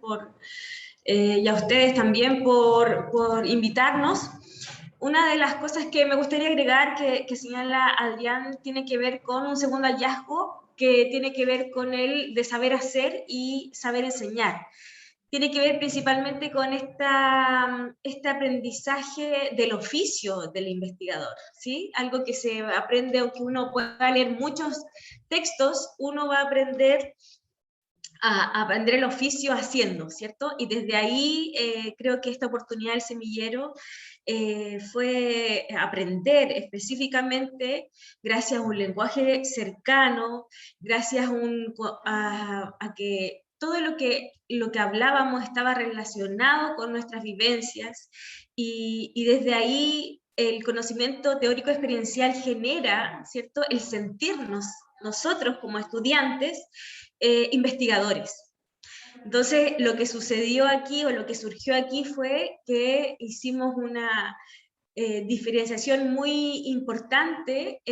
y a ustedes también por invitarnos. Una de las cosas que me gustaría agregar que señala Adrián tiene que ver con un segundo hallazgo que tiene que ver con el de saber hacer y saber enseñar. Tiene que ver principalmente con este aprendizaje del oficio del investigador, ¿sí? Algo que se aprende, aunque uno pueda leer muchos textos, uno va a aprender el oficio haciendo, ¿cierto? Y desde ahí creo que esta oportunidad del semillero fue aprender específicamente gracias a un lenguaje cercano, gracias a que todo lo que hablábamos estaba relacionado con nuestras vivencias, y desde ahí el conocimiento teórico experiencial genera, ¿cierto?, el sentirnos nosotros como estudiantes investigadores. Entonces, lo que sucedió aquí, o lo que surgió aquí, fue que hicimos una diferenciación muy importante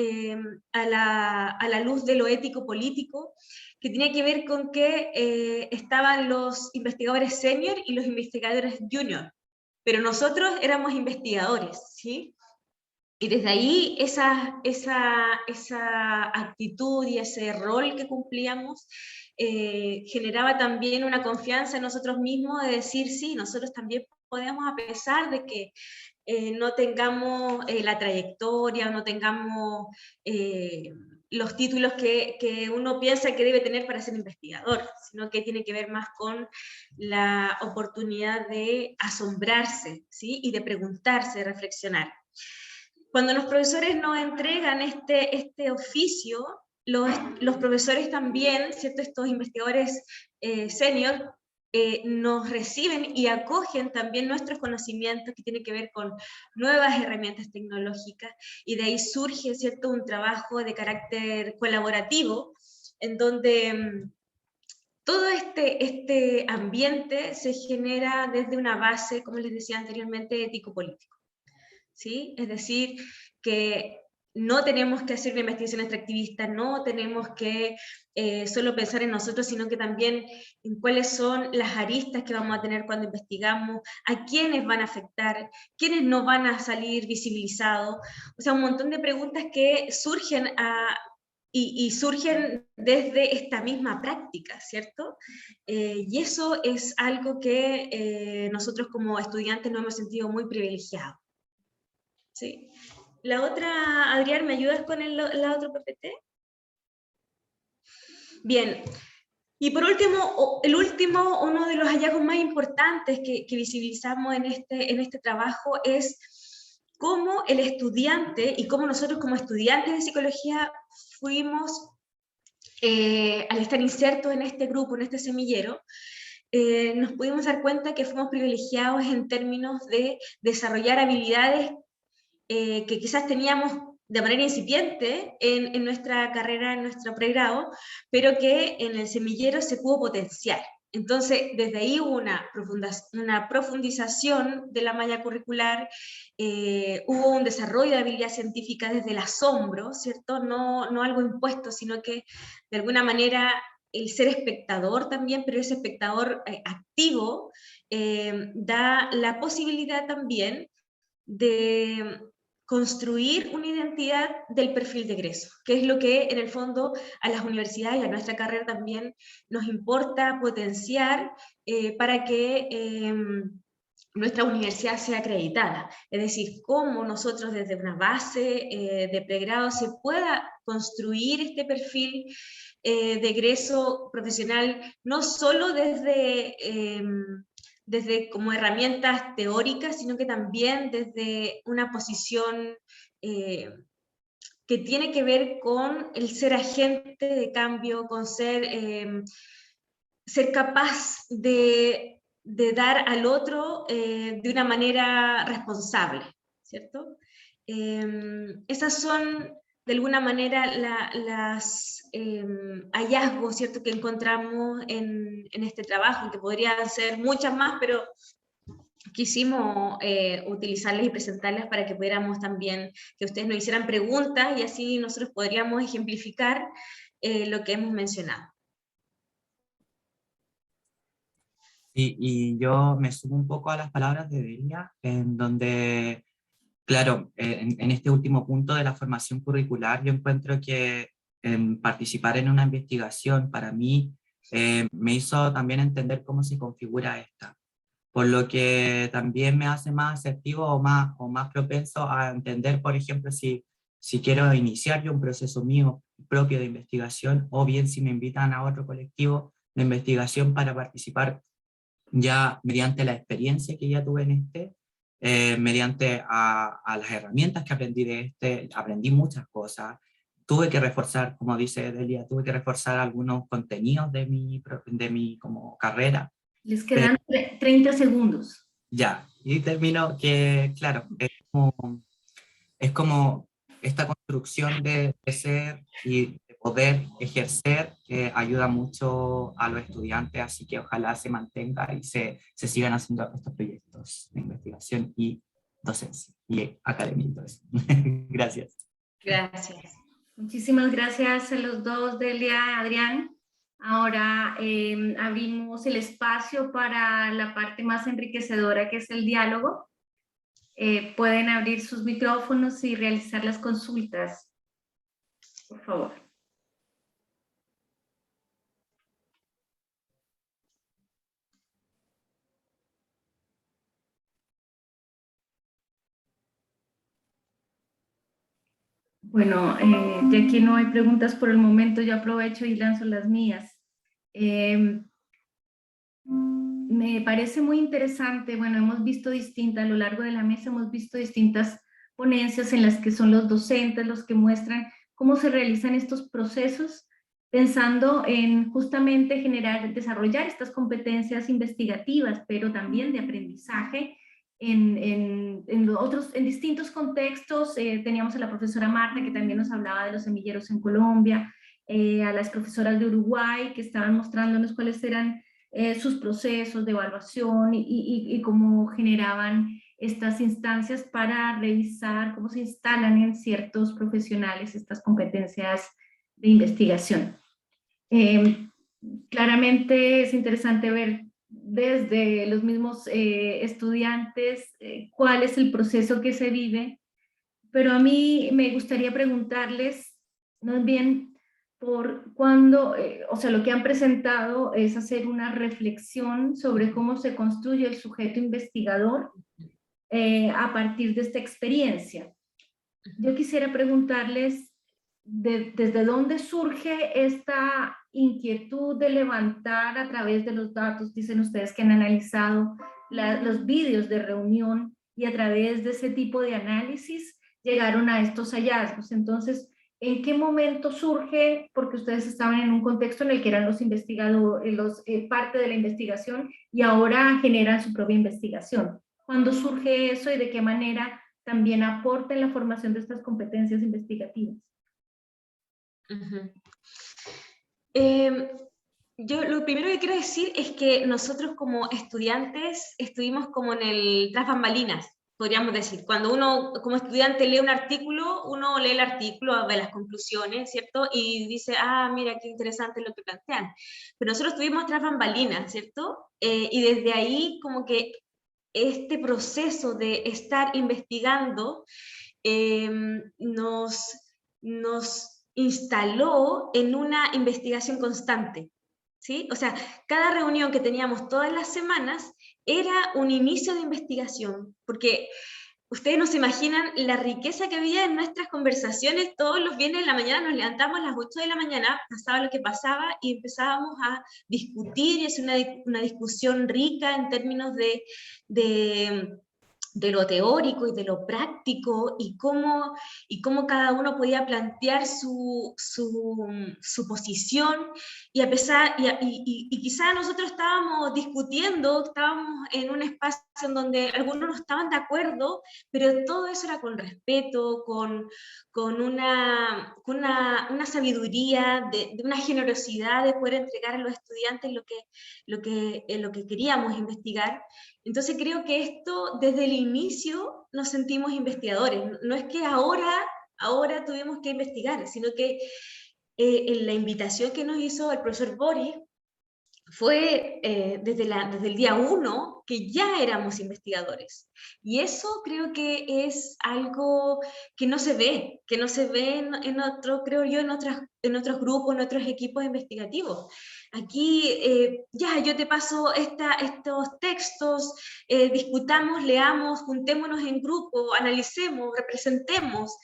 a la luz de lo ético-político, que tenía que ver con que estaban los investigadores senior y los investigadores junior, pero nosotros éramos investigadores, ¿sí? Y desde ahí esa actitud y ese rol que cumplíamos generaba también una confianza en nosotros mismos de decir, sí, nosotros también podemos, a pesar de que no tengamos la trayectoria, no tengamos los títulos que uno piensa que debe tener para ser investigador, sino que tiene que ver más con la oportunidad de asombrarse, ¿sí?, y de preguntarse, de reflexionar. Cuando los profesores nos entregan este oficio, los profesores también, ¿cierto?, estos investigadores senior, nos reciben y acogen también nuestros conocimientos que tienen que ver con nuevas herramientas tecnológicas, y de ahí surge, ¿cierto?, un trabajo de carácter colaborativo en donde todo este ambiente se genera desde una base, como les decía anteriormente, ético-político, ¿sí? Es decir, que no tenemos que hacer una investigación extractivista, no tenemos que solo pensar en nosotros, sino que también en cuáles son las aristas que vamos a tener cuando investigamos, a quiénes van a afectar, quiénes no van a salir visibilizados. O sea, un montón de preguntas que surgen y surgen desde esta misma práctica, ¿cierto? Y eso es algo que nosotros como estudiantes nos hemos sentido muy privilegiados. ¿Sí? La otra, Adrián, ¿me ayudas con la otra PPT? Bien. Y por último, uno de los hallazgos más importantes que visibilizamos en este trabajo es cómo el estudiante y cómo nosotros como estudiantes de psicología fuimos, al estar insertos en este grupo, en este semillero, nos pudimos dar cuenta que fuimos privilegiados en términos de desarrollar habilidades que quizás teníamos de manera incipiente en nuestra carrera, en nuestro pregrado, pero que en el semillero se pudo potenciar. Entonces, desde ahí hubo una profundización de la malla curricular, hubo un desarrollo de habilidad científica desde el asombro, ¿cierto? No algo impuesto, sino que de alguna manera el ser espectador también, pero ese espectador activo, da la posibilidad también de construir una identidad del perfil de egreso, que es lo que en el fondo a las universidades y a nuestra carrera también nos importa potenciar para que nuestra universidad sea acreditada. Es decir, cómo nosotros desde una base de pregrado se pueda construir este perfil de egreso profesional, no solo desde como herramientas teóricas, sino que también desde una posición que tiene que ver con el ser agente de cambio, con ser capaz de dar al otro de una manera responsable, ¿cierto? Esas son de alguna manera los hallazgos, ¿cierto?, que encontramos en este trabajo, que podrían ser muchas más, pero quisimos utilizarlas y presentarlas para que pudiéramos también, que ustedes nos hicieran preguntas y así nosotros podríamos ejemplificar lo que hemos mencionado. Y yo me sumo un poco a las palabras de Delia, en donde, claro, en este último punto de la formación curricular, yo encuentro que participar en una investigación para mí me hizo también entender cómo se configura esta, por lo que también me hace más asertivo o más propenso a entender, por ejemplo, si quiero iniciar yo un proceso mío propio de investigación, o bien si me invitan a otro colectivo de investigación para participar ya mediante la experiencia que ya tuve en mediante a las herramientas que aprendí de aprendí muchas cosas. Tuve que reforzar, como dice Delia, tuve que reforzar algunos contenidos de mi como carrera. Les quedan 30 segundos. Ya, y termino que, claro, es como esta construcción de ser y de poder ejercer que ayuda mucho a los estudiantes, así que ojalá se mantenga y se sigan haciendo estos proyectos de investigación y docencia y academia y todo eso. Gracias. Gracias. Muchísimas gracias a los dos, Delia, Adrián. Ahora abrimos el espacio para la parte más enriquecedora, que es el diálogo. Pueden abrir sus micrófonos y realizar las consultas, por favor. Bueno, ya que no hay preguntas por el momento, yo aprovecho y lanzo las mías. Me parece muy interesante, bueno, hemos visto a lo largo de la mesa hemos visto distintas ponencias en las que son los docentes los que muestran cómo se realizan estos procesos, pensando en justamente desarrollar estas competencias investigativas, pero también de aprendizaje en distintos contextos. Teníamos a la profesora Marta, que también nos hablaba de los semilleros en Colombia, a las profesoras de Uruguay que estaban mostrándonos cuáles eran sus procesos de evaluación y cómo generaban estas instancias para revisar cómo se instalan en ciertos profesionales estas competencias de investigación. Claramente es interesante ver desde los mismos estudiantes cuál es el proceso que se vive, pero a mí me gustaría preguntarles, más bien, por cuándo, o sea, lo que han presentado es hacer una reflexión sobre cómo se construye el sujeto investigador a partir de esta experiencia. Yo quisiera preguntarles desde dónde surge esta inquietud de levantar a través de los datos. Dicen ustedes que han analizado los vídeos de reunión y a través de ese tipo de análisis llegaron a estos hallazgos. Entonces, ¿en qué momento surge? Porque ustedes estaban en un contexto en el que eran los investigadores, parte de la investigación, y ahora generan su propia investigación. ¿Cuándo surge eso y de qué manera también aporta en la formación de estas competencias investigativas? Yo lo primero que quiero decir es que nosotros como estudiantes estuvimos como en el tras bambalinas, podríamos decir. Cuando uno como estudiante lee un artículo, uno lee el artículo, ve las conclusiones, ¿cierto? Y dice, ah, mira, qué interesante lo que plantean. Pero nosotros estuvimos tras bambalinas, ¿cierto? Y desde ahí como que este proceso de estar investigando nos instaló en una investigación constante, ¿sí? O sea, cada reunión que teníamos todas las semanas era un inicio de investigación, porque ustedes no se imaginan la riqueza que había en nuestras conversaciones. Todos los viernes de la mañana nos levantamos a las 8 de la mañana, pasaba lo que pasaba y empezábamos a discutir, y es una discusión rica en términos de lo teórico y de lo práctico, y cómo cada uno podía plantear su posición, y quizá nosotros estábamos discutiendo, estábamos en un espacio en donde algunos no estaban de acuerdo, pero todo eso era con respeto, con una sabiduría, de una generosidad de poder entregar a los estudiantes lo que queríamos investigar. Entonces creo que esto, desde el inicio, nos sentimos investigadores. No es que ahora tuvimos que investigar, sino que en la invitación que nos hizo el profesor Boris, fue desde el día 1 que ya éramos investigadores. Y eso creo que es algo que no se ve en otros grupos, en otros equipos investigativos. Aquí ya yo te paso estos textos, discutamos, leamos, juntémonos en grupo, analicemos, representemos,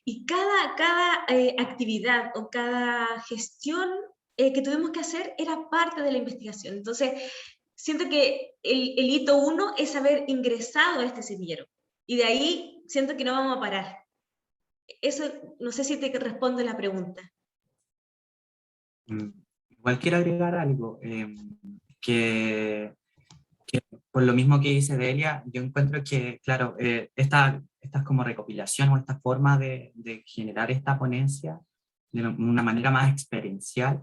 y cada actividad o cada gestión que tuvimos que hacer era parte de la investigación. Entonces, siento que el hito 1 es haber ingresado a este semillero, y de ahí siento que no vamos a parar. Eso, no sé si te respondo la pregunta. Igual quiero agregar algo, que por lo mismo que dice Delia, yo encuentro que, claro, esta como recopilación o esta forma de generar esta ponencia de una manera más experiencial,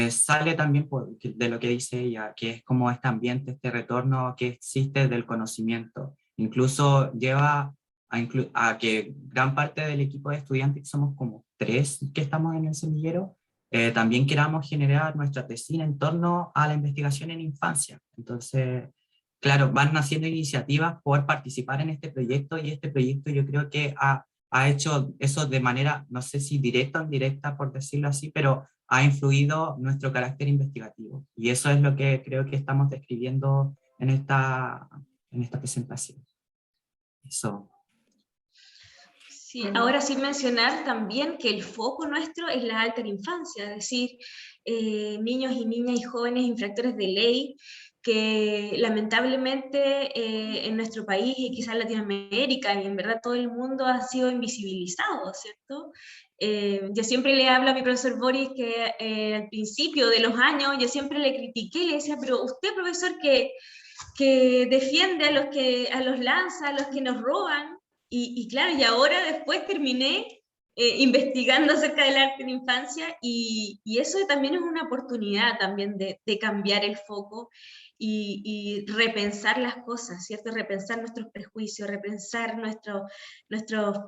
sale también de lo que dice ella, que es como este ambiente, este retorno que existe del conocimiento. Incluso lleva a que gran parte del equipo de estudiantes, que somos como 3 que estamos en el semillero, también queramos generar nuestra tesina en torno a la investigación en infancia. Entonces, claro, van naciendo iniciativas por participar en este proyecto, y este proyecto yo creo que ha hecho eso de manera, no sé si directa o indirecta, por decirlo así, pero ha influido nuestro carácter investigativo. Y eso es lo que creo que estamos describiendo en esta presentación. Eso. Sí, ahora sí mencionar también que el foco nuestro es la alta infancia, es decir, niños y niñas y jóvenes infractores de ley, que lamentablemente en nuestro país y quizás en Latinoamérica y en verdad todo el mundo ha sido invisibilizado, ¿cierto? Yo siempre le hablo a mi profesor Boris que al principio de los años yo siempre le critiqué, le decía, pero usted, profesor, que defiende a los lanza, a los que nos roban, y claro, y ahora después terminé investigando acerca del arte en la infancia, y eso también es una oportunidad también de cambiar el foco y repensar las cosas, ¿cierto? Repensar nuestros prejuicios, repensar nuestros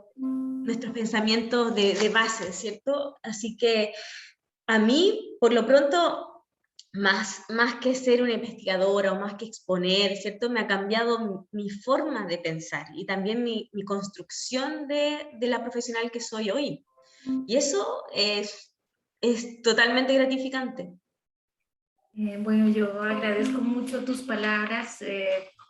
pensamientos de base, ¿cierto? Así que a mí, por lo pronto, más que ser una investigadora o más que exponer, ¿cierto? Me ha cambiado mi forma de pensar y también mi construcción de la profesional que soy hoy. Y eso es totalmente gratificante. Bueno, yo agradezco mucho tus palabras.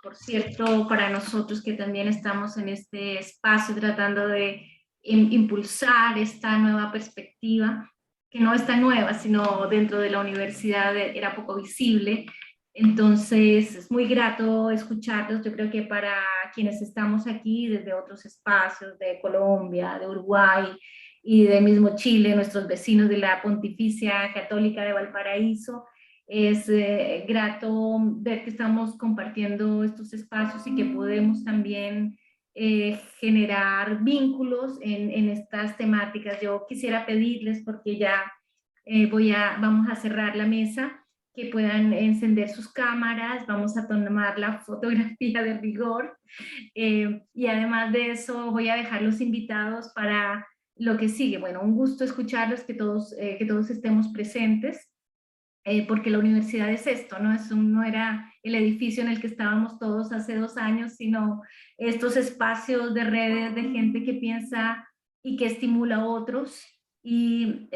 Por cierto, para nosotros que también estamos en este espacio tratando de impulsar esta nueva perspectiva, que no es tan nueva, sino dentro de la universidad era poco visible. Entonces, es muy grato escucharlos. Yo creo que para quienes estamos aquí desde otros espacios, de Colombia, de Uruguay y de mismo Chile, nuestros vecinos de la Pontificia Católica de Valparaíso, es grato ver que estamos compartiendo estos espacios y que podemos también generar vínculos en estas temáticas. Yo quisiera pedirles, porque ya vamos a cerrar la mesa, que puedan encender sus cámaras, vamos a tomar la fotografía de rigor, y además de eso voy a dejar los invitados para lo que sigue. Bueno, un gusto escucharlos, que todos estemos presentes. Porque la universidad es esto, ¿no? No era el edificio en el que estábamos todos hace 2 años, sino estos espacios de redes de gente que piensa y que estimula a otros, y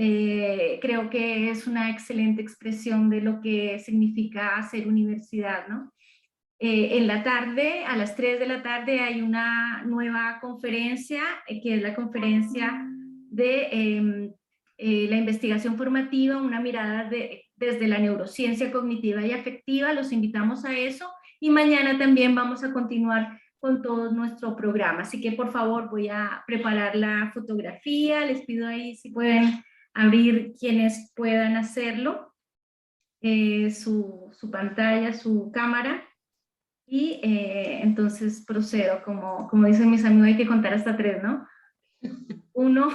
creo que es una excelente expresión de lo que significa hacer universidad, ¿no? En la tarde, a las 3 de la tarde, hay una nueva conferencia, que es la conferencia de la investigación formativa, una mirada desde la neurociencia cognitiva y afectiva. Los invitamos a eso, y mañana también vamos a continuar con todo nuestro programa. Así que por favor voy a preparar la fotografía, les pido ahí si pueden abrir quienes puedan hacerlo, su pantalla, su cámara, y entonces procedo, como dicen mis amigos, hay que contar hasta 3, ¿no? 1,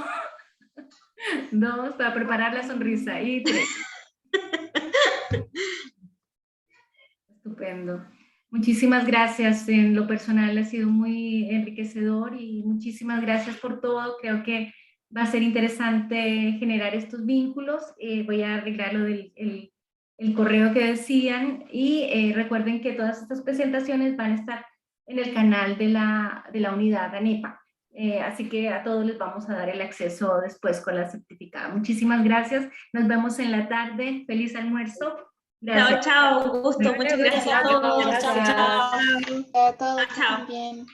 2, para preparar la sonrisa, y 3. Estupendo. Muchísimas gracias. En lo personal ha sido muy enriquecedor, y muchísimas gracias por todo. Creo que va a ser interesante generar estos vínculos. Voy a arreglar lo del el correo que decían, y recuerden que todas estas presentaciones van a estar en el canal de la unidad ANEPA. Así que a todos les vamos a dar el acceso después con la certificada. Muchísimas gracias. Nos vemos en la tarde. Feliz almuerzo. Gracias. Chao, chao. Un gusto. Muchas gracias a todos. Chao, chao. A todos. Chao. Bien.